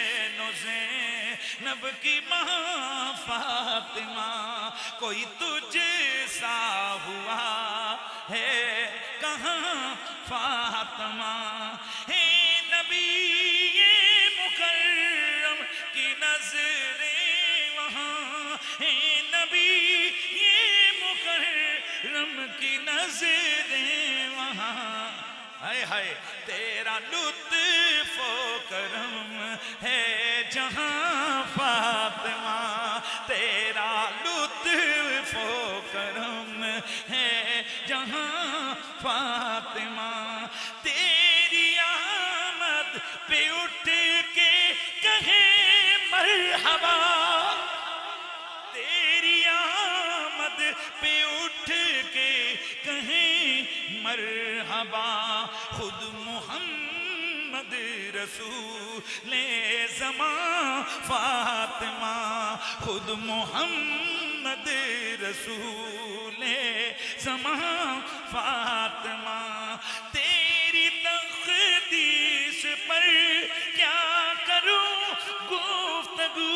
ज़ैनब की माँ फातिमा, कोई तुझ सा हुआ है कहाँ फातिमा। हे नबी ये मुकर्रम की नजरें वहाँ, हे नबी ये मुकर्रम की नजरें वहाँ, हाय है तेरा लुत्फ़ो करम है जहां फातिमा, तेरा लुत्फ़ो करम है जहां फातिमा। तेरी आमद पे उठ के कहे मरहबा, तेरी आमद पे उठ के कहें मरहबा। खुद मोहम्मद रसूले ज़मां फातिमा, खुद मोहम्मद रसूले ज़मां फातिमा। तेरी तक़दीस पर क्या करूं गुफ्तगू,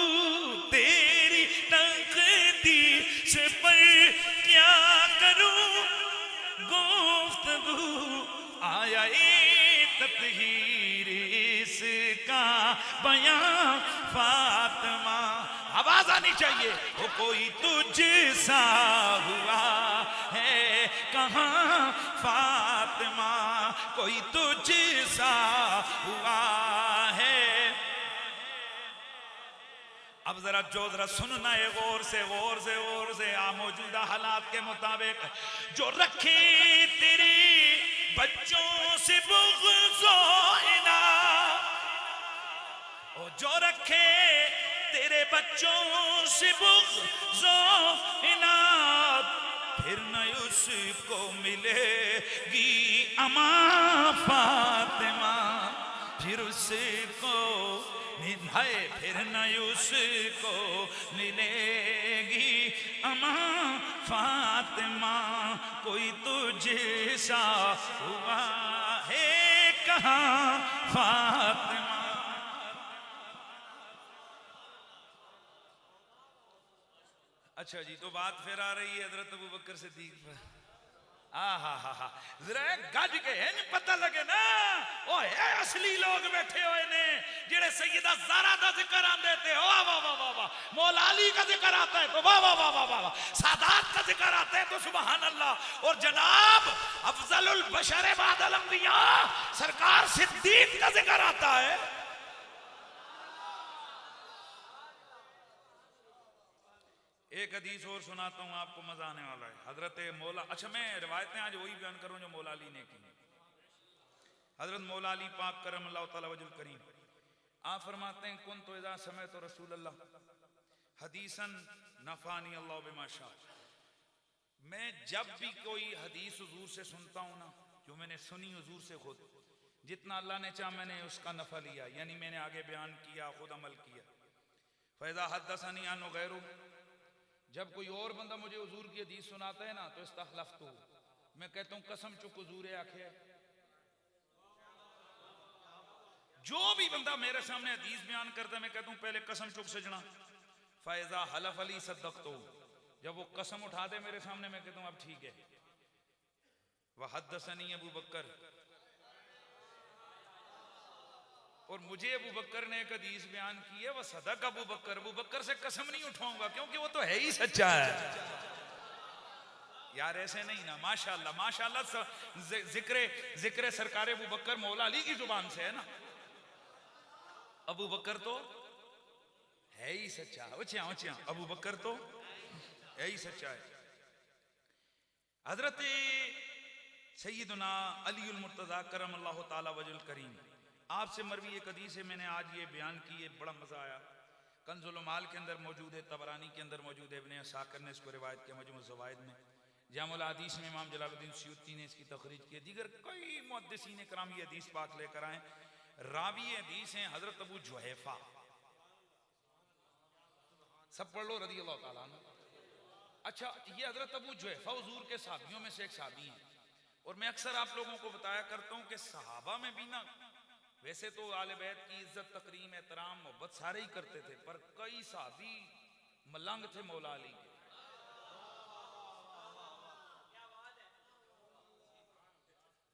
तेरी तक़दीस पर क्या करूं गुफ्तगू। आया तत्हीर इसका बयां फातिमा। आवाज आनी चाहिए। वो कोई तुझ सा हुआ है कहाँ फातिमा, कोई तुझ सा हुआ है। अब जरा जरा सुनना है गौर से गौर से गौर से। आ मौजूदा हालात के मुताबिक जो रखे तेरे बच्चों से बुग़्ज़ो इनाद, ओ जो रखे तेरे बच्चों से बुग़्ज़ो इनाद, फिर न उसको मिलेगी अमा फातिमा, फिर उसको है फिर न उसको मिलेगी अमा फातिमा। कोई तुझ सा हुआ है कहाँ फातिमा। अच्छा जी, तो बात फिर आ रही है हजरत अबू बकर सिद्दीक पर। हा जरा गज के है पता लगे ना, ओ है असली लोग बैठे हुए ने जेड़े सैयदा ज़हरा दा जिक्र आंदे थे। वाह वाह वाह वाह वाह। मौला अली का जिक्र आता है तो वाह वाह वाह वाह वाह। सादात का जिक्र आता है तो सुभान अल्लाह। और जनाब अफजलुल बशर बादल अंबिया सरकार सिद्दीक का जिक्र आता है। एक हदीस और सुनाता हूँ आपको, मजा आने वाला है। हजरत मौला, अच्छा मैं रिवायतें आज वही बयान करूँ जो मौला अली ने की। हजरत मौला अली पाक करमल्लाहु तआला वजहुल करीम आप फरमाते हैं कुन तो इज़ा समय तो रसूल अल्लाह हदीसन नफानी अल्लाह बिमा शा। मैं जब भी कोई हदीस हुजूर से सुनता हूँ ना, जो मैंने सुनी हुजूर से खुद, जितना अल्लाह ने चाहा मैंने उसका नफा लिया, यानी मैंने आगे बयान किया, खुद अमल किया। फ़ैज़ा हद्दसनी अन गैरु, जब कोई और बंदा मुझे हुजूर की हदीस सुनाता है ना तो इस्तखलफ्तु, मैं कहता हूँ कसम चुक हुजूर आखे। जो भी बंदा मेरे सामने हदीस बयान करता है मैं कहता हूँ पहले कसम चुक सजना। फ़ैज़ा हलफ अली सद्दक़तु, जब वो कसम उठा दे मेरे सामने मैं कहता हूँ अब ठीक है। वह हद्दसनी अबू बकर, और मुझे अबू बकर ने एक हदीस बयान की है, वह सदक अबू बकर, अबू बकर से कसम नहीं उठाऊंगा क्योंकि वो तो है ही सच्चा है। यार ऐसे नहीं ना, माशाअल्लाह माशाअल्लाह। जिक्र सरकार अबू बकर मौला अली की जुबान से है ना। अबू बकर तो है ही सच्चा, अबू बकर तो है ही सच्चा है। हजरत सैयदना अलीउल मुर्तज़ा करमल्लाहु तआला वजहुल करीम आपसे मरवी एक हदीस है, मैंने आज ये बयान की है, बड़ा मजा आया। कंजुल माल के अंदर मौजूद है, तबरानी के अंदर मौजूद है, इब्ने असाकिर ने इसको रिवायत किया मजमू ज़वाइद में, जामुल हदीस में इमाम जलालुद्दीन सयूती ने इसकी तखरीज की, दीगर कई मुहद्दिसीन कराम ये हदीस पाक लेकर आए। रावी हदीस हैं हजरत अबू जुहैफा, सब पढ़ लो रज़ी अल्लाह तआला अन्हु। अच्छा, ये हजरत अबू जुहैफा हुजूर के साहबियों में से एक साहबी हैं। और मैं अक्सर आप लोगों को बताया करता हूँ कि सहाबा में भी ना, वैसे तो आले बैत की इज्जत तकरीम एहतराम मोहब्बत सारे ही करते थे, पर कई साहबी मलंग थे मौला अली के।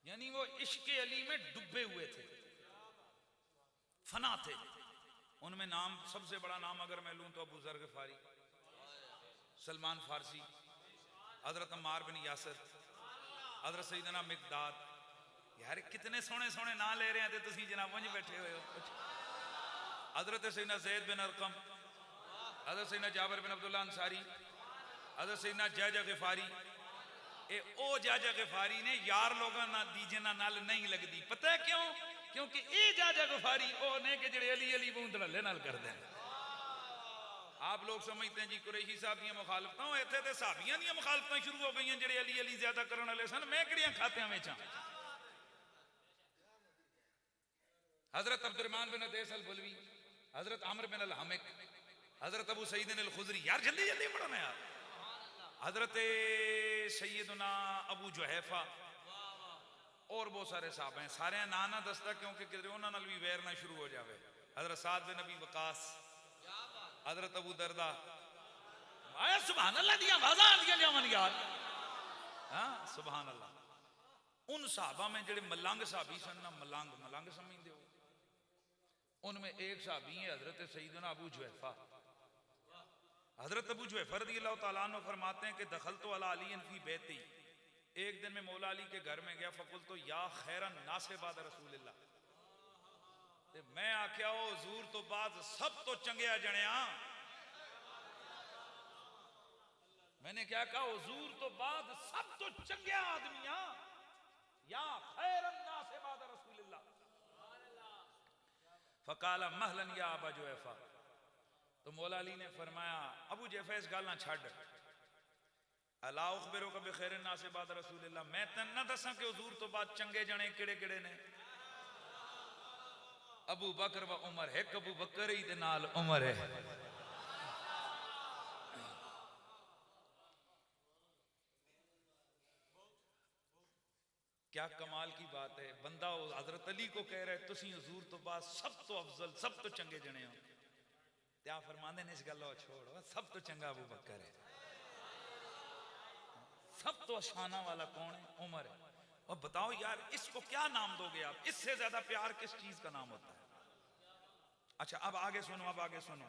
यानी वो इश्क अली में डूबे हुए थे, फना थे। उनमें नाम, सबसे बड़ा नाम अगर मैं लूं तो अबू ज़र ग़िफ़ारी, सलमान फारसी, हजरत अम्मार बिन यासिर, हजरत सैयदना मिक़दाद, यार कितने सोहने सोहने ना ले रहे हैं तो तुसी जनाब मुंज बैठे हुए हो। हजरत सैयदना ज़ैद बिन अरकम, हजरत सैयदना जाबिर बिन अब्दुल्लाह अंसारी, हजरत सैयदना जाजा गिफारी, ए ओ जाजा गिफारी ने यार लोगों ना दी जिन्हां नाल नहीं लगदी। पता है क्यों? क्योंकि ये जाजा गिफारी ओ ने कि जेड़े अली अली बूंद ढले नाल करदे हैं। आप लोग समझते हैं जी कुरैशी साहब दी मुखालफतां, इत्थे ते साहबियां दी मुखालफतां शुरू हो गई जेड़े अली अली ज्यादा करन वाले सन। मैं किहड़ियां खातियां वेचां? हजरत अब्दुर्रहमान बिन अदीस अल बुलवी, हजरत आमिर बिन अल हमिक, हजरत अबू सईद अल खुदरी, यार जल्दी जल्दी पढ़ो ना यार। हजरत सैयदना अबू जुहैफा और बहुत सारे साहब हैं। सारे ना ना दसदा क्योंकि किधर उन्हां नाल भी वैर ना शुरू हो जाए। हजरत साद बिन नबी वकास, हजरत अबू दरदा, आया सुभान अल्लाह दी आवाज़ां आंदियां जावन यार। हां सुभान अल्लाह। उन साहबा में जेड़े मलंग साहबी सन ना, मलंग मलंग समझते हो, उनमें एक साहबी है हजरत सैयदना अबू जुहैफा। हजरत अबू जुहैफा रज़ी अल्लाह तआला अन्हु फरमाते हैं कि दखल तो अला अली फी बैती, एक दिन में मौला अली के घर में गया। फकुल तो या खैरन नासे बाद रसूलिल्लाह, मैं आख्या ओ हुजूर तो बाद सब तो चंगिया जणिया। मैंने क्या कहा? हुजूर तो बाद सब तो चंगिया आदमिया, या खैरन नासे बाद रसूलिल्लाह। फकाला महलन या अबा जुहैफा, तो मौला अली ने फरमाया अबू जुहैफा इस गल ना छड़, अला उखबिरुका बिखैरिन नास बाद रसूलिल्लाह, मैं तन ना दसा कि हुजूर तो बाद चंगे जने किहड़े किहड़े ने? अबू बकर व उमर, एक अबू बकर ही दे नाल उमर है। क्या कमाल की बात है। बंदा हजरत अली को कह रहा है तुसी हुजूर तो बाद सब तो अफजल सब तो चंगे जने हो। क्या फरमाते ने इस गल छोड़, सब तो चंगा अबू बकर है, सब तो शाना वाला कौन है? उमर है। और बताओ यार इसको क्या नाम दोगे आप? इससे ज्यादा प्यार किस चीज का नाम होता है? अच्छा अब आगे सुनो, अब आगे सुनो।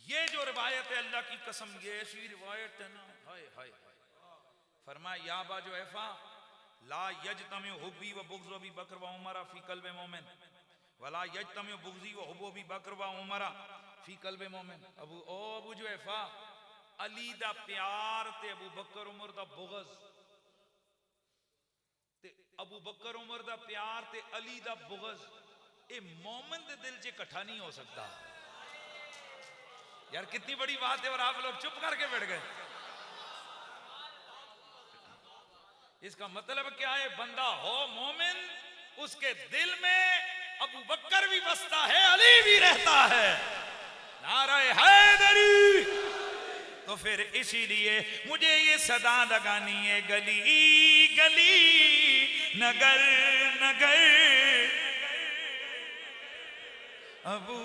ये जो रिवायत है अल्लाह की कसम, ये ऐसी रिवायत है ना, हाय हाय हाय। फरमाया या अबा जुहैफा ला यजतमी हुब्बी व बुग़्ज़ु अबी बकर व उमर फी क़ल्बि मोमिन वला यजतमी बुग़्ज़ी व हुब्बु अबी बकर व उमर फी क़ल्बि मोमिन। अबू जुहैफा, अली दा प्यार ते अबू बकर उमर दा बुग़्ज़, ते अबू बकर उमर दा प्यार ते अली दा बुग़्ज़, ये मोमिन दे दिल च इकट्ठा नहीं हो सकता। यार कितनी बड़ी बात है और आप लोग चुप करके बैठ गए। इसका मतलब क्या है? बंदा हो मोमिन, उसके दिल में अबू बकर भी बसता है, अली भी रहता है। नारे हैदरी। तो फिर इसीलिए मुझे ये सदा लगानी है, गली गली नगर नगर अबू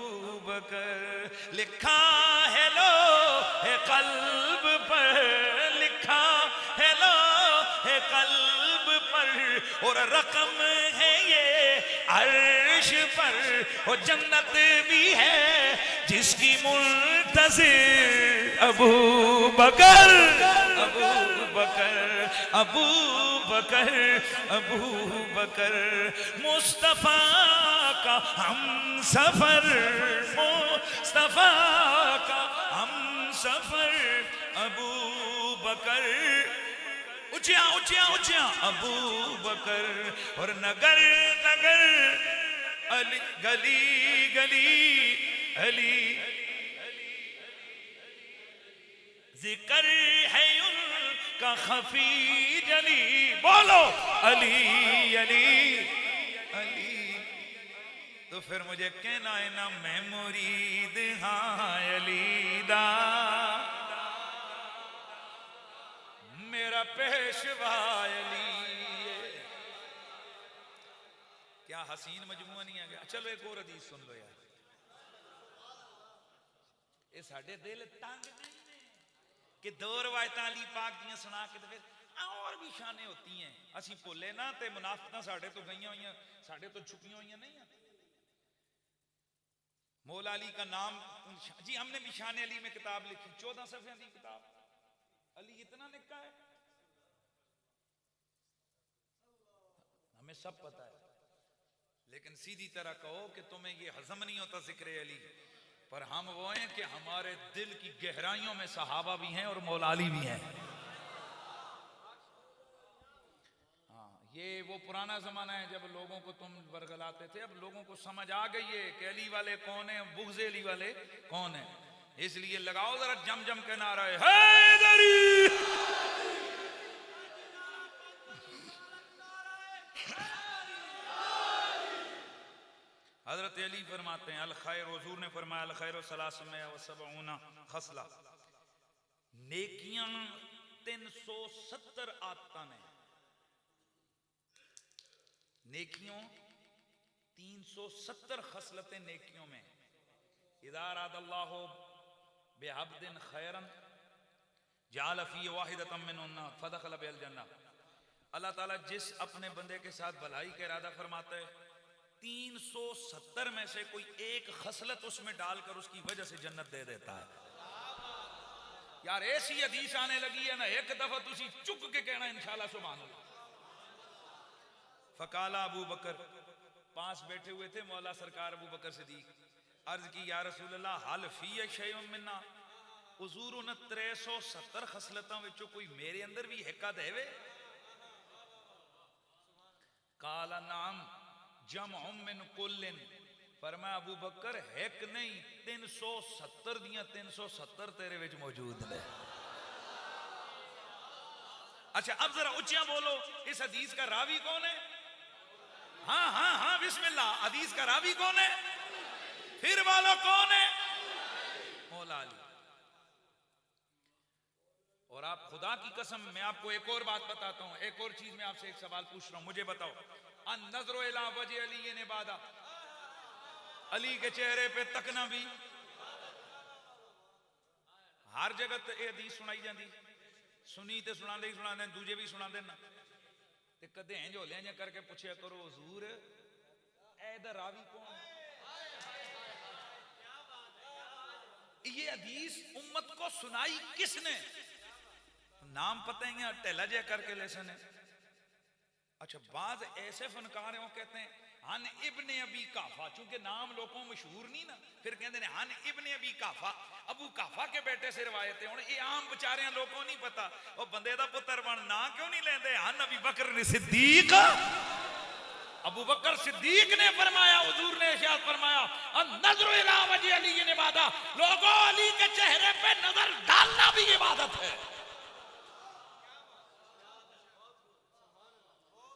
बकर लिखा है लो है कल्ब पर, लिखा है लो है कल्ब पर, और रकम है ये अर्श पर, और जन्नत भी है जिसकी मुंतज़िर अबू बकर अबू बकर अबू बकर अबू बकर। मुस्तफा का हम सफर, मुस्तफा का हम सफर अबू बकर। ऊंचा ऊंचा ऊंचा अबू बकर, और नगर नगर अली, गली गली अली। जिक्र है उनका खफी जली, बोलो अली अली अली। तो फिर मुझे कहना है ना मैं मुरीद हाँ अली दा, मेरा पेशवा अली। क्या हसीन मजमूआ नहीं आ गया? चलो एक और हदीस सुन लो यार। ये साडे दिल तंग नहीं ने कि दो रवायतां अली पाक दियां सुना के फिर और भी शाने होती हैं। असी भुले ना ते मुनाफिकां साडे तो गईयां हुई, साडे तो छुपियां हुई नहीं है। मौला अली का नाम जी, हमने भी शान अली में किताब लिखी, 14 सफ़े की किताब। अली इतना निक्का है, हमें सब पता है, लेकिन सीधी तरह कहो कि तुम्हें ये हजम नहीं होता जिक्र अली, पर हम वो हैं कि हमारे दिल की गहराइयों में सहाबा भी हैं और मौला अली भी हैं। हाँ, ये वो पुराना जमाना है जब लोगों को तुम वर्गलाते थे, अब लोगों को समझ आ गई है कि अली वाले कौन है, बुग़्ज़ अली वाले कौन है। इसलिए लगाओ जरा जम जम के नारा हैदरी। हजरत अली फरमाते हैं अल खैर, हुजूर ने फरमाया अल खैर सलासमे व सबऊना खसला, नेकियां 370 आदतां ने, नेकियों 370 खसलतें नेकियों में। इज़ा अरादल्लाहु बिअब्दिन खैरन जअल फी वाहिदतम मिनहुन्ना फदखल बिल जन्नह। अल्लाह ताला जिस अपने बंदे के साथ भलाई का इरादा फरमाता है, 370 में से कोई एक खसलत उसमें डालकर उसकी वजह से जन्नत दे देता है। यार ऐसी हदीस आने लगी है ना, एक दफा तुसी चुक के कहना इंशाअल्लाह सुभान अल्लाह। फकाला अबू बकर, पास बैठे हुए थे मौला सरकार अबू बकर सिद्दीक, अर्ज की या रसूल अल्लाह हल फी शैउन मिन्ना, हुजूर उन 370 खसलतां विचों कोई मेरे अंदर भी हिक्का देवे। काला नाम जमउम मिन कुल्लिन, फरमाया अबू बकर हिक नहीं 370 दियां 370 तेरे विच मौजूद ने। अच्छा अब जरा उच्चा बोलो, इस हदीस का रावी कौन है? हाँ हाँ हाँ बिस्मिल्लाह, हदीस का रावी कौन है? फिर वालों कौन है? मौला अली। और आप खुदा की कसम, मैं आपको एक और बात बताता हूं, एक और चीज मैं आपसे एक सवाल पूछ रहा हूं, मुझे बताओ, अन नजरो इला वजह अली ने बादा, अली के चेहरे पे तकना भी हर जगह तो यह हदीस सुनाई जाती, सुनी तो सुना ही सुना, दूजे भी सुना देना, कदे झोलिया जा करके पूछया करो हुजूर एदा रावी कौन? ये हदीस उम्मत को सुनाई किसने? नाम पता ही है, टेला जया करके लेसन है। अच्छा बाज ऐसे फनकार हैं वो कहते हैं हन इब्ने अबी काफा, चूंकि नाम लोगों मशहूर नहीं ना, फिर कहते हैं हन इब्ने अबी काफा, अबू काफा के बेटे से रिवायत है। ये आम बेचारे लोगों नहीं पता, वो बंदे दा पुत्र बन ना क्यों नहीं लेंदे? हन अबी बकर सिद्दीक, अबू बकर सिद्दीक ने फरमाया, हुजूर ने इरशाद फरमाया नज़र इला वजह अली ने इबादत, लोगों अली के चेहरे पे नजर डालना भी इबादत है।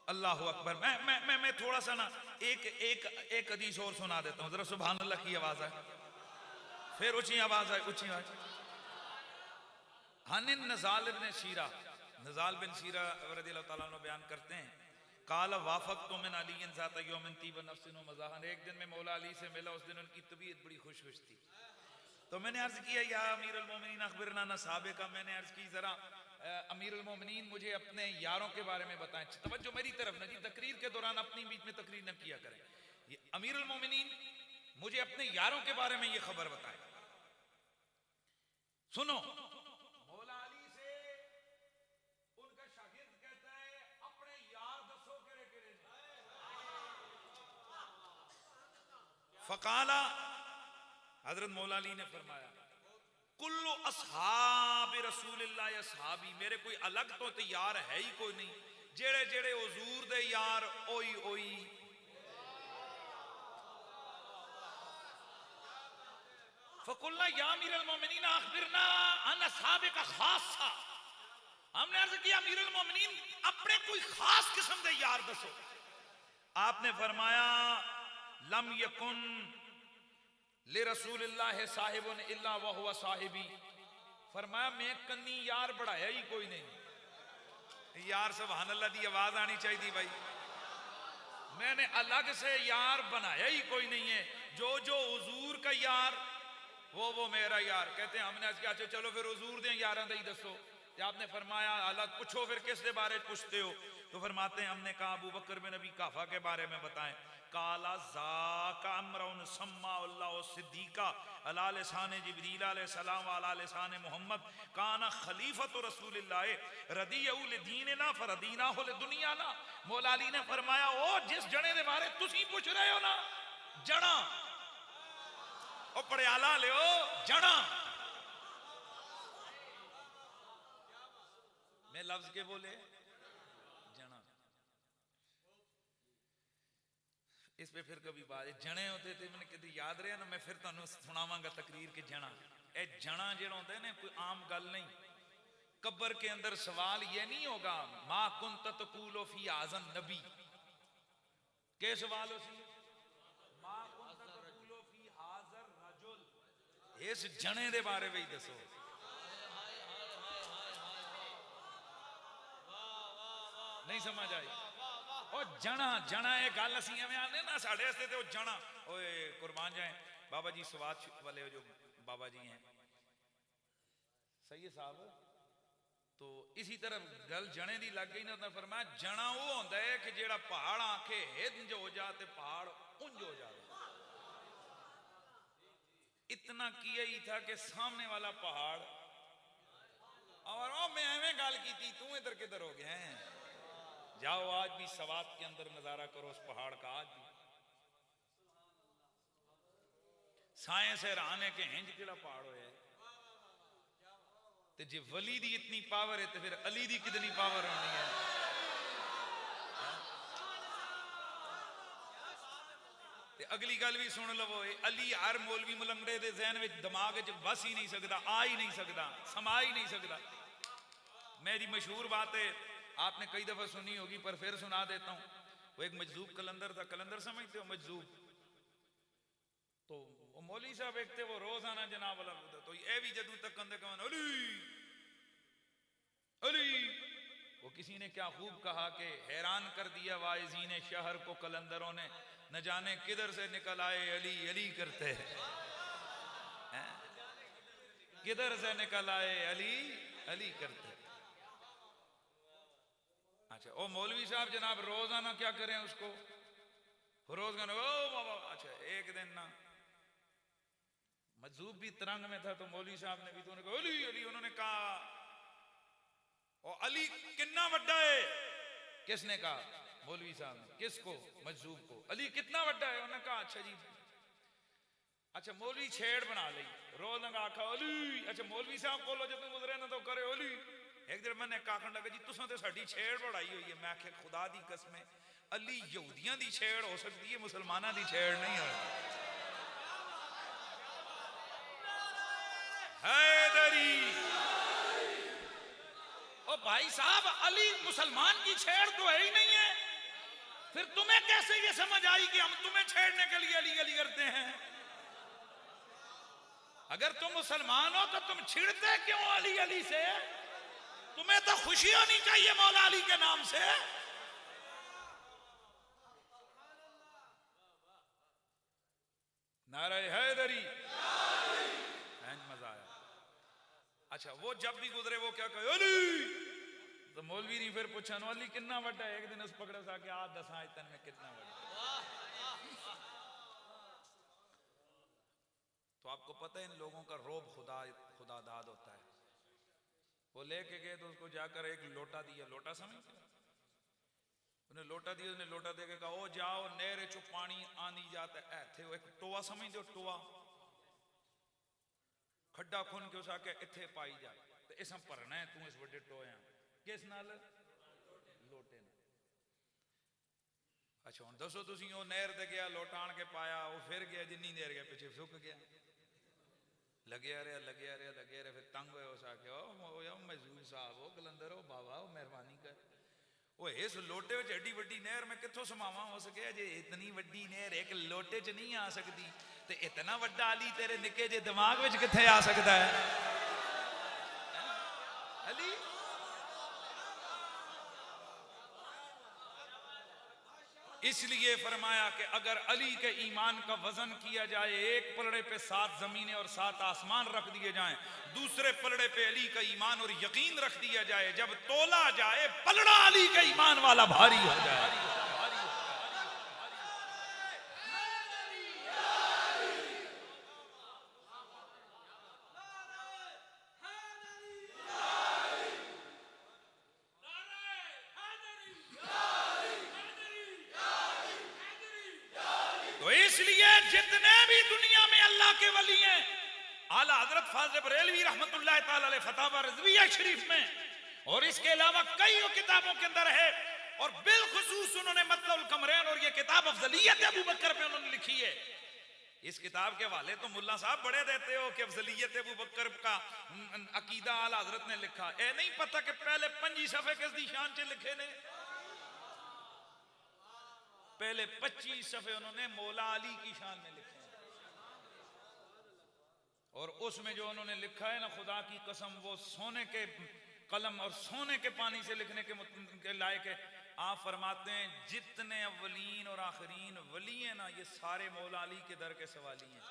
अल्लाह अकबर। मैं थोड़ा सा ना एक हदीस और सुना देता हूं, जरा सुभान अल्लाह की आवाज है, फिर ऊंची आवाज है, ऊंची आवाज। हनिन नज़ाल इब्न सीरा, नज़ाल बिन सीरा रज़ियल्लाहु ताला अन्हु बयान करते हैं, काला वाफक़तु मिन अलीन ज़ाता यौमिन तीब नफ्सिन व मज़ाहन, एक दिन में मौला अली से मिला, उस दिन उनकी तबीयत बड़ी खुश खुश थी। तो मैंने अर्ज किया या अमीर अल मोमिनीन अखबिरना न साहबे का, मैंने अर्ज की जरा अमीर अल मोमिनीन मुझे अपने यारों के बारे में बताएं। तवज्जो मेरी तरफ न जी, तकरीर के दौरान अपनी बीच में तकरीर न किया करें। ये अमीर अल मोमिनीन मुझे अपने यारों के बारे में ये खबर बताएं। सुनो, मौला अली से उनका शागिर्द कहता है अपने यार दसो केरे केरे ने। फकाला, हजरत मौला अली ने फरमाया कुल्लु असहाब रसूलिल्लाह असहाबी, मेरे कोई अलग तो यार है ही कोई नहीं, जेड़े जेड़े हुजूर दे यार ओई ओई। फकुल्ला या अमीरुल मोमिनीन अखबिरना अन असहाबिका खासा, हमने अर्ज किया अमीरुल मोमिनीन अपने कोई खास किस्म दे यार दसो। आपने फरमाया लम यकुन ले रसूलिल्लाह साहिबुन इल्ला व हुवा साहिबी, फरमाया मैं कन्नी यार बढ़ाया ही कोई नहीं। यार सुभान अल्लाह दी आवाज आनी चाहिए भाई, मैंने अलग से यार बनाया ही कोई नहीं है, जो जो हुजूर का यार वो मेरा यार। कहते हैं हमने अच्छा चलो फिर हुजूर दे यारां दा ही दसो। आपने फरमाया अलग पूछो, फिर किस दे बारे पूछते हो? तो फरमाते हैं हमने कहा अबू बकर बिन अबी काफा के बारे में बताएं, काला ज़ाका अम्रुन सम्मा अल्लाह सिद्दीका अला लिसान जिब्रील अलैहिस्सलाम व अला लिसान मुहम्मद काना खलीफतु रसूलिल्लाह रदियहु लिदीनना फरदीनाहु लिदुनियाना। मौला अली ने फरमाया ओ जिस जने दे बारे तुसी पूछ रहे हो ना, जड़ा ओ पड़ियाला लियो जड़ा। मैं लफ्ज के बोले जना, इस पे फिर कभी बात जने होते थे मैंने कभी याद रहा ना, मैं फिर तुहानू सुनावांगा तकरीर के जना। ए जना जेड़ा होता है ना कोई आम गल नहीं। कब्र के अंदर सवाल ये नहीं होगा मा कुंत तकूलु फी आज़न नबी, के सवाल हो सी मा कुंत तकूलु फी हाज़र रजुल, इस जने दे बारे में ही दसो। नहीं समझ आई? ओ जना जना ये गल असीं एवें आने ना, साढ़े वास्ते ते ओ जना ओए कुर्बान जाए बाबा जी स्वाद वाले जो बाबा जी हैं सही है साहब। तो इसी तरह गल जने दी लग गई ना, तो फरमाया जना वो होंदा है कि जेड़ा पहाड़ आके हिंज हो जा ते पहाड़ उंज हो जाए। इतना किया ही था कि सामने वाला पहाड़, और ओ मैं एवें गल की थी, तू इधर किधर हो गया है? जाओ आज भी सवात के अंदर नजारा करो उस पहाड़ का। आज भी साइंस है राने के हिंज केड़ा पहाड़ होया है। ते जे वली दी इतनी पावर है तो फिर अली दी कितनी पावर होनी है? ते अगली गल भी सुन लवो, अली हर मौलवी मुलंगड़े दे ज़हन विच दिमाग विच बस ही नहीं सकता, आ ही नहीं सकता, समा ही नहीं सकता। मेरी मशहूर बात है, आपने कई दफा सुनी होगी पर फिर सुना देता हूं। वो एक मजजूब कलंदर था, कलंदर समझते हो मजजूब? तो वो मौलवी साहब एक थे, वो रोजाना जनाब वाला तो ये भी जदू तक कंधे कवन अली अली। वो किसी ने क्या खूब कहा कि हैरान कर दिया वाइजीन शहर को कलंदरों ने, न जाने किधर से निकल आए अली अली करते हैं, किधर से निकल आए अली अली करते। अच्छा ओ मौलवी साहब जनाब रोजाना क्या करें उसको रोजाना ओ बाबा। अच्छा एक दिन ना मजूब भी तरंग में था, तो मौलवी साहब ने भी तो उन्होंने कहा अली अली। उन्होंने कहा ओ अली कितना बड़ा है? किसने कहा? मौलवी साहब ने। किसको? मजूब को। अली कितना बड़ा है? उन्होंने कहा अच्छा जी। अच्छा मौलवी छेड़ बना ली, रोज लगा आखा अली। अच्छा मौलवी साहब को जब गुजरे ना तो करे अली। एक दिन मैंने आखन लगा जी तुसां ते साडी छेड़ बढ़ाई हुई है। मैं आख्या खुदा दी कसम है अली यहूदियां दी छेड़ हो सकती है, मुसलमाना दी छेड़ नहीं हो। हैदरी ओ भाई साहब अली मुसलमान की छेड़ तो है ही नहीं है, फिर तुम्हें कैसे ये समझ आई कि हम तुम्हें छेड़ने के लिए अली अली करते हैं? अगर तुम मुसलमान हो तो तुम छिड़ते क्यों अली अली से? तुम्हें तो खुशी होनी चाहिए मौला अली के नाम से। नारे हैदरी, मजा आया। अच्छा वो जब भी गुजरे वो क्या कहे अली, तो मौलवी नहीं फिर पूछा नो अली कितना बड़ा है? एक दिन उस पकड़े सा कि आ दसा इतन में कितना बड़ा। तो आपको पता है इन लोगों का रोब खुदादाद होता है। वो लेके गए तो उसको जाकर एक लोटा दिया, लोटा समझते? उन्हें लोटा दिया, उन्हें लोटा देके कहा ओ जाओ नहरे चो पानी आनी जाता है। थे वो एक टोआ समझते हो? टोआ खड्डा खुन के उस आके इथे पाई जा, तो इस भरना है तू इस बड़े टोया किस नाल? लोटे नाल। अच्छा हुण दसो तुसीं ओ नहर ते गया, लोटा आण के पाया, वो फिर गया, जिन्नी देर गया पिछे सुक गया। लग्या रहा फिर तंग होया, उस आके ओ मजदूर साहब ओ कलंदर ओ बाबा ओ मेहरबानी कर, ओ इस लोटे विच एडी वड्डी नहर मैं कित्थों समावां? हो सके जे इतनी वड्डी नहर एक लोटे च नहीं आ सकती, ते इतना वड्डा अली तेरे निके जे दिमाग विच कित्थे आ सकदा है? अली इसलिए फरमाया कि अगर अली के ईमान का वजन किया जाए, एक पलड़े पे 7 जमीनें और 7 आसमान रख दिए जाएं, दूसरे पलड़े पे अली का ईमान और यकीन रख दिया जाए, जब तोला जाए पलड़ा अली का ईमान वाला भारी हो जाए। तो इसलिए जितने भी दुनिया में अल्लाह के वली हैं, आला हजरत फाज़िल बरेलवी रहमतुल्लाह ताला अलैह फतावा रिज़विया शरीफ में और इसके अलावा कई किताबों के अंदर है, और बिलखुसूस उन्होंने मतलबुल कमरैन और ये किताब अफजलियत अबू बकर पे उन्होंने लिखी है। इस किताब के हवाले तो मुल्ला साहब बड़े देते हो कि अफजलियत अबू बकर का अकीदा आला हजरत ने लिखा, ए नहीं पता कि पहले 25 सफ़े किस दी शान च लिखे ने। पहले 25 सफ़े उन्होंने मौला अली की शान में लिखे हैं, और उसमें जो उन्होंने लिखा है ना, खुदा की कसम वो सोने के कलम और सोने के पानी से लिखने के लायक है। आप फरमाते हैं जितने अव्वलीन और आखिरीन वली हैं ना, ये सारे मौला अली के दर के सवाली हैं।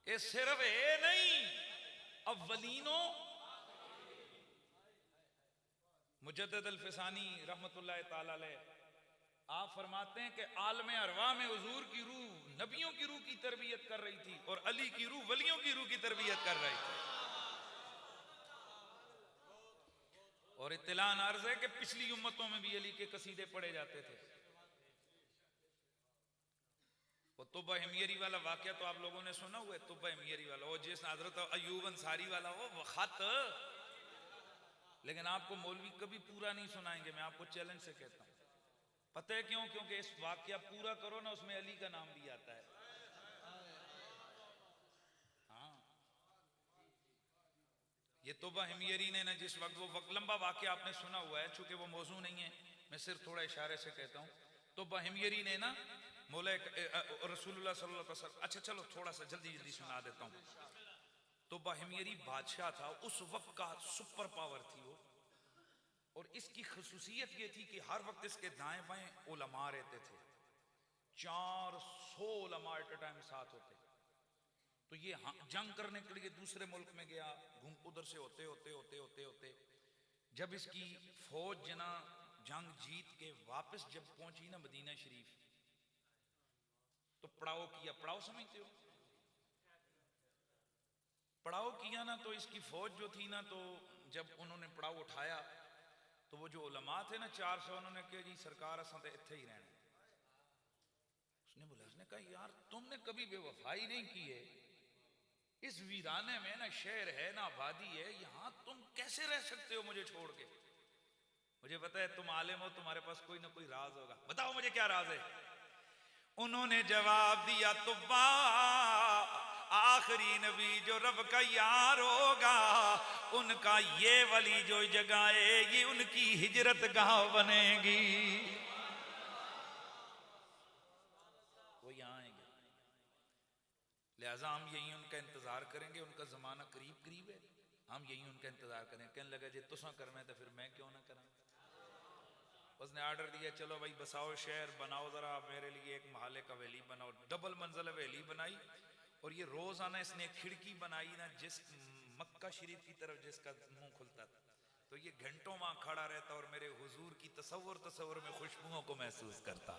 ये सिर्फ ये नहीं, अव्वलीनों मुजद्दिद अल-फिसानी रहमतुल्लाह ताला अलैह आप फरमाते हैं कि आलम अरवा में हुजूर की रूह नबियों की रूह की तरबियत कर रही थी, और अली की रूह वलियों की रूह की तरबियत कर रही थी। और इत्तिलान अर्ज है कि पिछली उम्मतों में भी अली के कसीदे पढ़े जाते थे। वो तुब्बा हिमयरी वाला वाकया तो आप लोगों ने सुना हुआ है, तुब्बा हिमयरी वाला, वो जिस हजरत अयूब अंसारी वाला वो खत, लेकिन आपको मौलवी कभी पूरा नहीं सुनाएंगे, मैं आपको चैलेंज से कहता हूं। पता है क्यों? क्योंकि इस वाकया पूरा करो ना, उसमें अली का नाम भी आता है। हाँ, ये तोबा हिमयरी ने ना जिस वक्त वो लंबा वाकया आपने सुना हुआ है, चूंकि वो मौजू नहीं है, मैं सिर्फ थोड़ा इशारे से कहता हूँ। तोबा हिमयरी ने ना मौला रसूलुल्लाह सल्लल्लाहु अलैहि वसल्लम, अच्छा चलो थोड़ा सा जल्दी जल्दी सुना देता हूँ। तोबा हिमयरी बादशाह था, उस वक्त का सुपर पावर थी वो, और इसकी खसूसियत ये थी कि हर वक्त इसके दाएं बाएं उलमा रहते थे, 400 उलमा एट अ टाइम साथ होते। तो ये जंग करने के लिए दूसरे मुल्क में गया, उधर से होते होते होते होते होते जब इसकी फौज जना जंग जीत के वापस जब पहुंची ना मदीना शरीफ, तो पड़ाव किया। पड़ाव समझते हो? पड़ाव किया ना, तो इसकी फौज जो थी ना, तो जब उन्होंने पड़ाव उठाया तो वो जो उलमा थे ना 400, उन्होंने कहा जी सरकार असां ते इत्थे ही रहना। उसने कहा यार तुमने कभी बेवफाई नहीं की है, इस वीराने में ना शहर है ना आबादी है, यहां तुम कैसे रह सकते हो मुझे छोड़ के? मुझे पता है तुम आलिम हो, तुम्हारे पास कोई ना कोई राज होगा, बताओ मुझे क्या राज है। उन्होंने जवाब दिया, तुब्बा आखिरी नबी जो रब का यार होगा, उनका ये वली जो जगाएगी उनकी हिजरत गांव बनेगी, वो यहां आएंगे। लिहाजा हम यही उनका इंतजार करेंगे, उनका जमाना करीब करीब है, हम यही उनका इंतजार करें। कहने लगा जी तुसा करना है तो फिर मैं क्यों ना करा। उसने ऑर्डर दिया, चलो भाई बसाओ शहर, बनाओ जरा मेरे लिए एक महल का हवेली बनाओ। डबल मंजिल हवेली बनाई, और ये रोजाना इसने एक खिड़की बनाई ना जिस मक्का शरीफ की तरफ जिसका मुंह खुलता था, तो ये घंटों वहां खड़ा रहता और मेरे हुजूर की तसव्वुर में खुशबुओं को महसूस करता।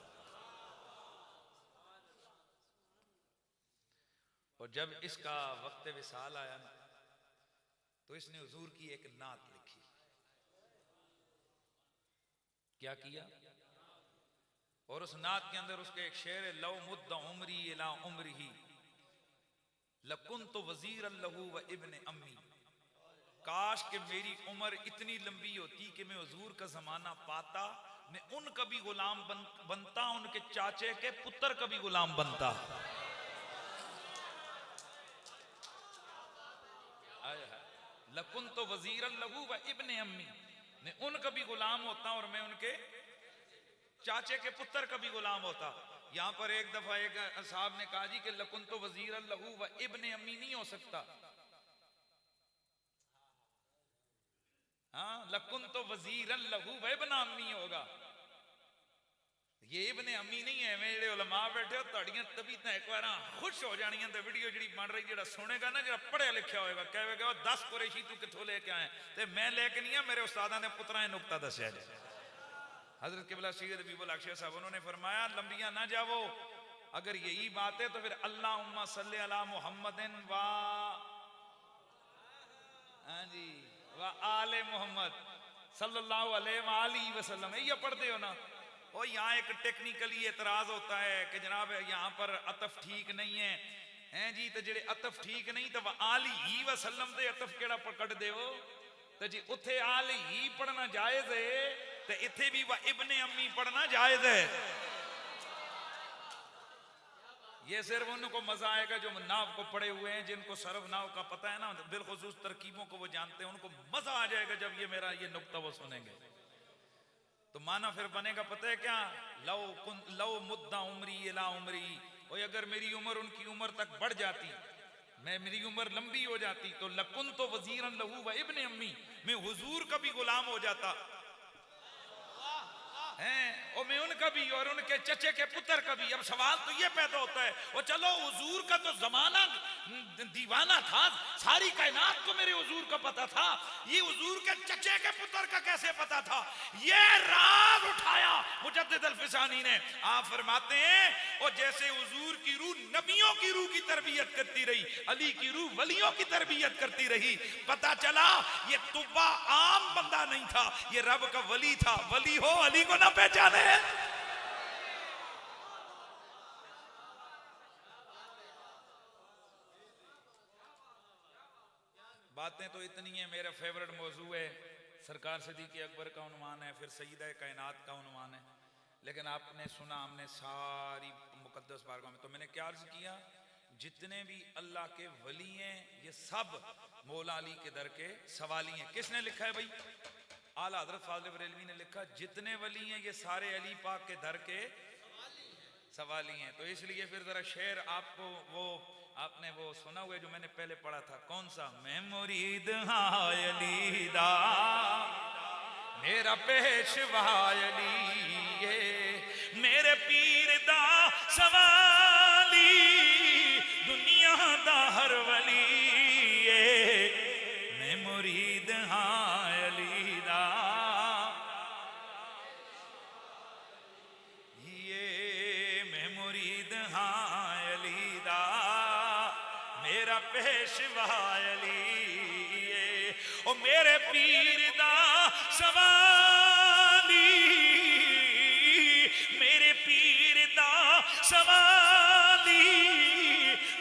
और जब इसका वक्त विसाल आया ना, तो इसने हुजूर की एक नात लिखी। क्या किया? और उस नात के अंदर उसके एक शेर है, लव मुद्दा उमरी इला उमरिही लकुन्तु वज़ीरन लहू व इब्न अम्मी। काश कि मेरी उम्र इतनी लंबी होती कि मैं हुजूर का जमाना पाता, मैं उनका भी गुलाम बनता, उनके चाचे के पुत्र का भी गुलाम बनता। लकुन्तु वज़ीरन लहू व इब्न अम्मी, मैं उनका भी गुलाम होता और मैं उनके चाचे के पुत्र का भी गुलाम होता। यहां पर एक दफा एक साहब ने कहा जी कि लकुन्तु वज़ीरन लहू व इब्न अम्मी नहीं हो सकता, हाँ लकुन्तु वज़ीरन लहू व इब्न अम्मी होगा। ये इब्ने अम्मी नहीं है मैं जेडे उलमा बैठे हो तुहाडियां तबीयतां एक बार खुश हो जानियां ते वीडियो जिहड़ी बन रही जेड़ा सुनेगा ना जेड़ा पढ़िया लिखिया होएगा कहेगा 10 कुरैशी तू कित्थों लेके आया ते मैं लेके नहीं आ मेरे उस्तादां ने पुत्रां ने नुक्ता दस्या जी। हजरत किबला सैयद हबीबुल अक्षय साहब उन्होंने फरमाया लंबिया ना जाओ अगर यही बात है तो फिर अल्लाहुम्मा सल्ली अला मुहम्मदिन वा हाँ जी वा आले मोहम्मद सल्लल्लाहु अलैहि वसल्लम ये पढ़ते हो ना। और यहाँ एक टेक्निकली एतराज होता है कि जनाब यहाँ पर अतफ ठीक नहीं है हैं जी तो जेडे अतफ ठीक नहीं तो आली ही वसल्लम दे अतफ केड़ा पकड़ देओ तो जी उथे आली ही पढ़ना जायज है तो इथे भी वह इब्ने अम्मी पढ़ना जायज है। ये सिर्फ उनको मजा आएगा जो नाव को पढ़े हुए हैं जिनको सरफ नाव का पता है ना बिलखुसूस तरकीबों को वो जानते हैं उनको मजा आ जाएगा जब ये मेरा ये नुक्ता वो सुनेंगे। तो माना फिर बनेगा पता है क्या लव मुद्दा उमरी इला उमरी और अगर मेरी उम्र उनकी उम्र तक बढ़ जाती मैं मेरी उम्र लंबी हो जाती तो लकुन तो वजीरन लहू व इब्ने अम्मी मैं हुजूर का भी गुलाम हो जाता हैं और मैं उनका भी और उनके चचे के पुत्र का भी। अब सवाल तो ये पैदा होता है वो चलो हुजूर का तो जमाना दीवाना था सारी कायनात को मेरे हुजूर का पता था ये हुजूर के चचे के पुत्र का कैसे पता था ये राज उठाया मुजद्दिद अल-फिसानी ने। आप फरमाते हैं और जैसे हुजूर की रूह नबियों की रूह की तरबियत करती रही अली की रूह वलियों की तरबियत करती रही पता चला ये तुब्बा आम बंदा नहीं था ये रब का वली था। वली हो अली को ना पहचाने। बातें तो इतनी है मेरा फेवरेट मौजू है सरकार सिद्दीक़ अकबर का उन्वान है फिर सईदा कायनात का उन्वान है लेकिन आपने सुना हमने सारी मुकद्दस बारगाह में तो मैंने क्या अर्ज किया जितने भी अल्लाह के वली हैं ये सब मौला अली के दर के सवाली हैं। किसने लिखा है भाई आला हज़रत फाज़िल बरेलवी ने लिखा जितने वली हैं ये सारे अली पाक के दर के सवाली हैं। तो इसलिए फिर जरा शेर आपको वो आपने वो सुना हुआ जो मैंने पहले पढ़ा था कौन सा मैं मुरीद हाँ अली दा मेरा पेशवा अली ये मेरे पीर दा सवाली दुनिया दा हर वली ये मैं मुरीद हाँ अली दा ये मैं मुरीद हाँ अली दा मेरा पेशवा अली ओ मेरे पीर दा सवाली मेरे पीर दा सवाली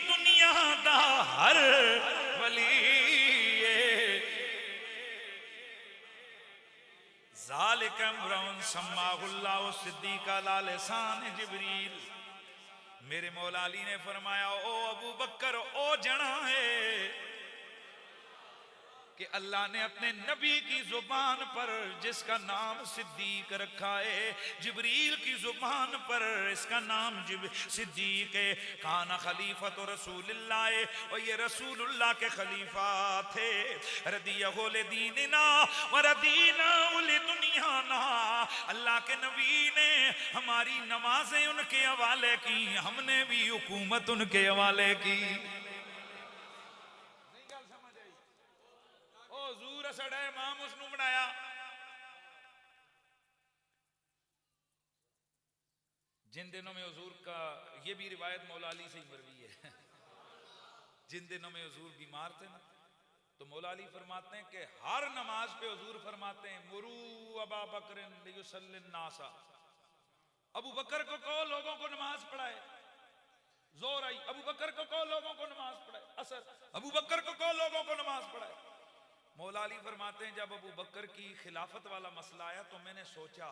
दुनिया दा हर वली ज़ालिक अम्रुन सम्माहुल्लाहु सिद्दीक़ा अला लिसान जिब्रील। मेरे मौला अली ने फरमाया ओ अबू बकर ओ जना है कि अल्लाह ने अपने नबी की जुबान पर जिसका नाम सिद्दीक रखा है जिब्रील की जुबान पर इसका नाम सिद्दीक है। काना खलीफा तो रसूलुल्लाह और ये रसूलुल्लाह के खलीफा थे। रदियहु लिदीनिना व रदीना लिदुनियाना अल्लाह के नबी ने हमारी नमाजें उनके हवाले की हमने भी हुकूमत उनके हवाले की। सड़ा इमाम उसनु बनाया जिन दिनों में हुजूर का ये भी रिवायत मौला अली से ही मरवी है जिन दिनों में हुजूर बीमार थे ना तो मौला अली फरमाते हैं कि हर नमाज पे हुजूर फरमाते हैं मुरू अबा बकर लियुसल्लिन नासा अबू बकर को कहो लोगों को नमाज पढ़ाए। जोर आई अबू बकर को कहो लोगों को नमाज पढ़ाए। असर अबू बकर को कहो लोगों को नमाज पढ़ाए। मौला अली फरमाते हैं जब अबू बकर की खिलाफत वाला मसला आया तो मैंने सोचा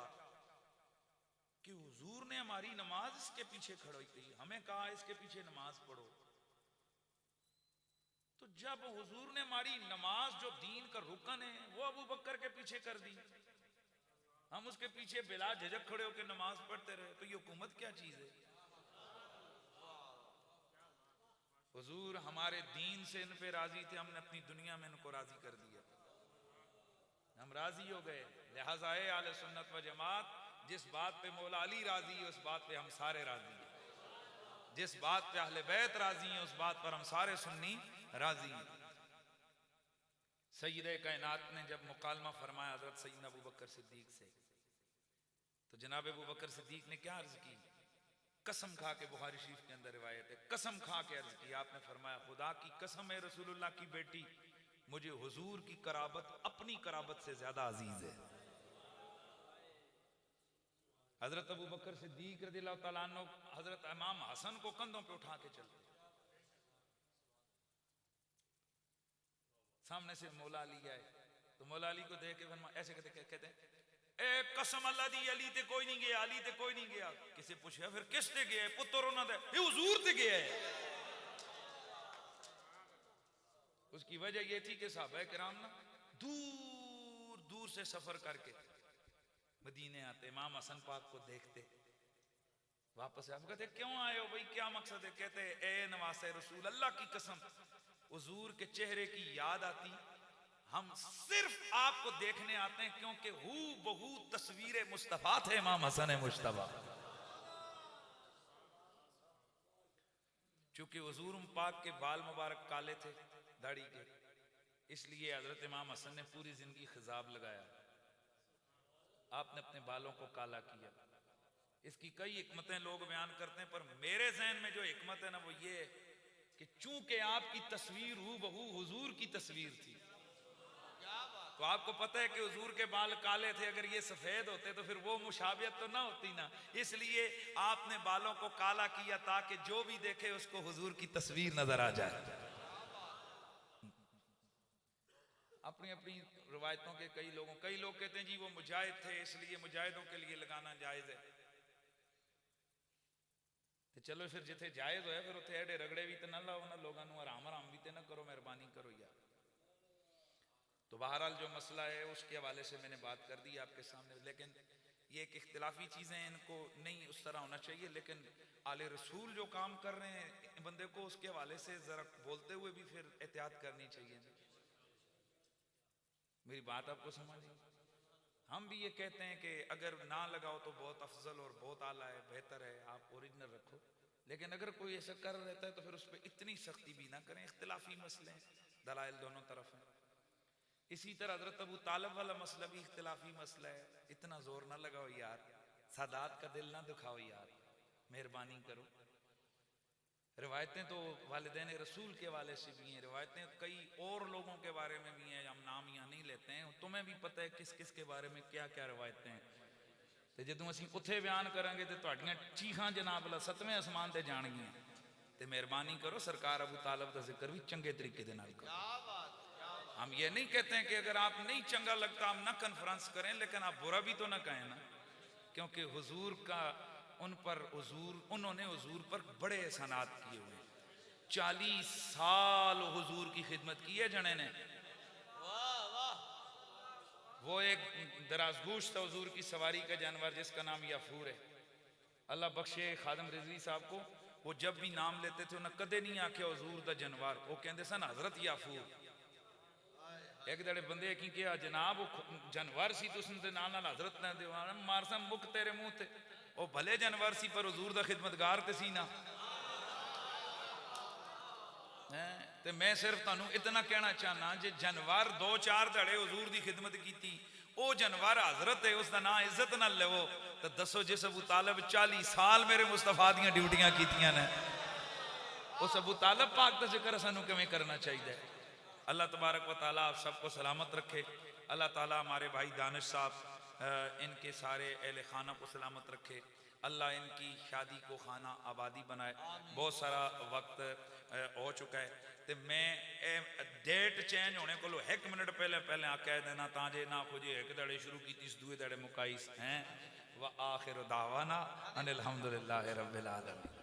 कि हुजूर ने हमारी नमाज इसके पीछे खड़ी की हमें कहा इसके पीछे नमाज पढ़ो तो जब हुजूर ने हमारी नमाज जो दीन का रुकन है वो अबू बकर के पीछे कर दी हम उसके पीछे बिला झिझक खड़े होकर नमाज पढ़ते रहे तो ये हुकूमत क्या चीज है। हुजूर हमारे दीन से इन पे राजी थे हमने अपनी दुनिया में इनको राजी कर दिया हम राजी हो गए। लिहाजा आले सुन्नत व जमात जिस बात पे मौला अली राजी है उस बात पे हम सारे राजी हैं, जिस बात पे अहले बैत राजी हैं उस बात पर हम सारे सुन्नी राजी हैं। सैयद कायनात ने जब मुकालमा फरमाया हजरत सैयदना अबू बकर सिद्दीक से, तो जनाब अबू बकर सिद्दीक ने क्या अर्ज की? कसम खा के, बुखारी शरीफ के अंदर रिवायत है, कसम खा के अर्ज की। आपने फरमाया खुदा की कसम है रसूलुल्लाह की बेटी, मुझे हुजूर की कराबत अपनी कराबत से ज्यादा अजीज है। हजरत अबू बकर सिद्दीक रज़ियल्लाहु तआला अन्हु हजरत इमाम हसन को कंधों पे उठा के चलते, सामने से मौला अली आए तो मौला अली को देख के ऐसे कहते ए कसम अल्लाह दी अली ते कोई नहीं गया, अली ते कोई नहीं गया। किसी पूछा फिर किस ते गया? पुत्र उन्हां दे हुजूर ते गया है। उसकी वजह यह थी कि सहाबा किराम ना दूर दूर से सफर करके मदीने आते, इमाम हसन पाक को देखते, वापस आप कहते क्यों आए हो भाई, क्या मकसद है? कहते ए नवासे रसूल, अल्लाह की कसम हुजूर के चेहरे की याद आती, हम सिर्फ आपको देखने आते हैं क्योंकि हू बहू तस्वीर मुस्तफा थे इमाम हसन मुस्तफा। चूंकि हुजूर पाक के बाल मुबारक काले थे दाढ़ी के, इसलिए हजरत इमाम हसन ने पूरी जिंदगी खिजाब लगाया, आपने अपने बालों को काला किया। इसकी कई हिकमतें लोग बयान करते हैं, पर मेरे ज़हन में जो हिकमत है ना वो ये कि चूंकि आपकी तस्वीर हू बहू हुजूर की तस्वीर थी, तो आपको पता है कि हुजूर के बाल काले थे, अगर ये सफेद होते तो फिर वो मुशाबियत तो ना होती ना, इसलिए आपने बालों को काला किया ताकि जो भी देखे उसको हुजूर की तस्वीर नजर आ जाए। अपनी अपनी रिवायतों के कई लोग कहते हैं जी वो मुजाहिद थे इसलिए मुजाहिदों के लिए लगाना जायज है। तो चलो फिर जिथे जायज होया फिर उथे एडे रगड़े भी तो ना लाओ ना, लोगों को आराम आराम भी तो ना करो, मेहरबानी करो यार। तो बहरहाल जो मसला है उसके हवाले से मैंने बात कर दी आपके सामने, लेकिन ये एक इख्तिलाफी चीज़ें, इनको नहीं उस तरह होना चाहिए, लेकिन आले रसूल जो काम कर रहे हैं बंदे को उसके हवाले से ज़रा बोलते हुए भी फिर एहतियात करनी चाहिए। मेरी बात आपको समझ आई? हम भी ये कहते हैं कि अगर ना लगाओ तो बहुत अफजल और बहुत आला है, बेहतर है, आप ओरिजिनल रखो, लेकिन अगर कोई ऐसा कर रहता है तो फिर उस पर इतनी सख्ती भी ना करें। इख्तिलाफी मसले हैं, दलाइल दोनों तरफ हैं। इसी तरह हजरत अबू तालिब वाला मसला भी इख्तिलाफी मसला है, इतना जोर ना लगाओ यार, सादात का दिल ना दुखाओ यार, मेहरबानी करो। रिवायतें तो वालिदैन रसूल के वाले से भी हैं, रिवायतें कई और लोगों के बारे में भी हैं, हम नाम यहाँ नहीं लेते हैं, तुम्हें भी पता है किस किस के बारे में क्या क्या रिवायतें हैं। तो जो असीं उत्थे बयान करांगे तो तुहाड़ियां चीखां जनाब ला 7वें आसमान ते जाणगियां। तो मेहरबानी करो, सरकार अबू तालिब का जिक्र भी चंगे तरीके दे नाल करो। हम ये नहीं कहते हैं कि अगर आप नहीं चंगा लगता आप ना कन्फ्रेंस करें, लेकिन आप बुरा भी तो ना कहें ना, क्योंकि हुजूर का उन्होंने हुजूर पर बड़े एहसानात किए हुए। 40 साल हुजूर की खिदमत की है जने ने। वो एक दराजगोश था हुजूर की सवारी का जानवर जिसका नाम याफूर है। अल्लाह बख्शे खादम रिजवी साहब को, वो जब भी नाम लेते थे उन्हें कदे नहीं आख्या हुजूर दा जानवर, वो कहते सन हजरत याफूर। एक दड़े बंदे की क्या जनाब जानवर सी तुसन दे नाल नाल हजरत ना दे मारसा मुख तेरे मुंह ते, ओ भले जानवर सी पर हुजूर दा खिदमतगार ते सी ना। ते मैं सिर्फ तुहानू इतना कहना चाहना, जे जानवर 2-4 धड़े हुजूर दी खिदमत कीती, ओ जानवर हजरत है, उसका नाम इज्जत ना लवो, तो दसो जिस अबू तालिब 40 साल मेरे मुस्तफा दी ड्यूटियां कीतियां ने, उस अबू तालिब पाक दा जिक्र सानू किवें करना चाहिए। अल्लाह तबारक व तआला आप सबको सलामत रखे। अल्लाह ताला हमारे भाई दानिश साहब इनके सारे अहले खाना को सलामत रखे। अल्लाह इनकी शादी को खाना आबादी बनाए। बहुत सारा वक्त हो चुका है, तो मैं डेट चेंज होने को 1 मिनट पहले कह देना ताजे ना खुजे एक दड़े शुरू की दूए दड़े मुकाईस हैं। व आखिर दावाना अनिल हम्दुलिल्लाहि रब्बिल आलमीन।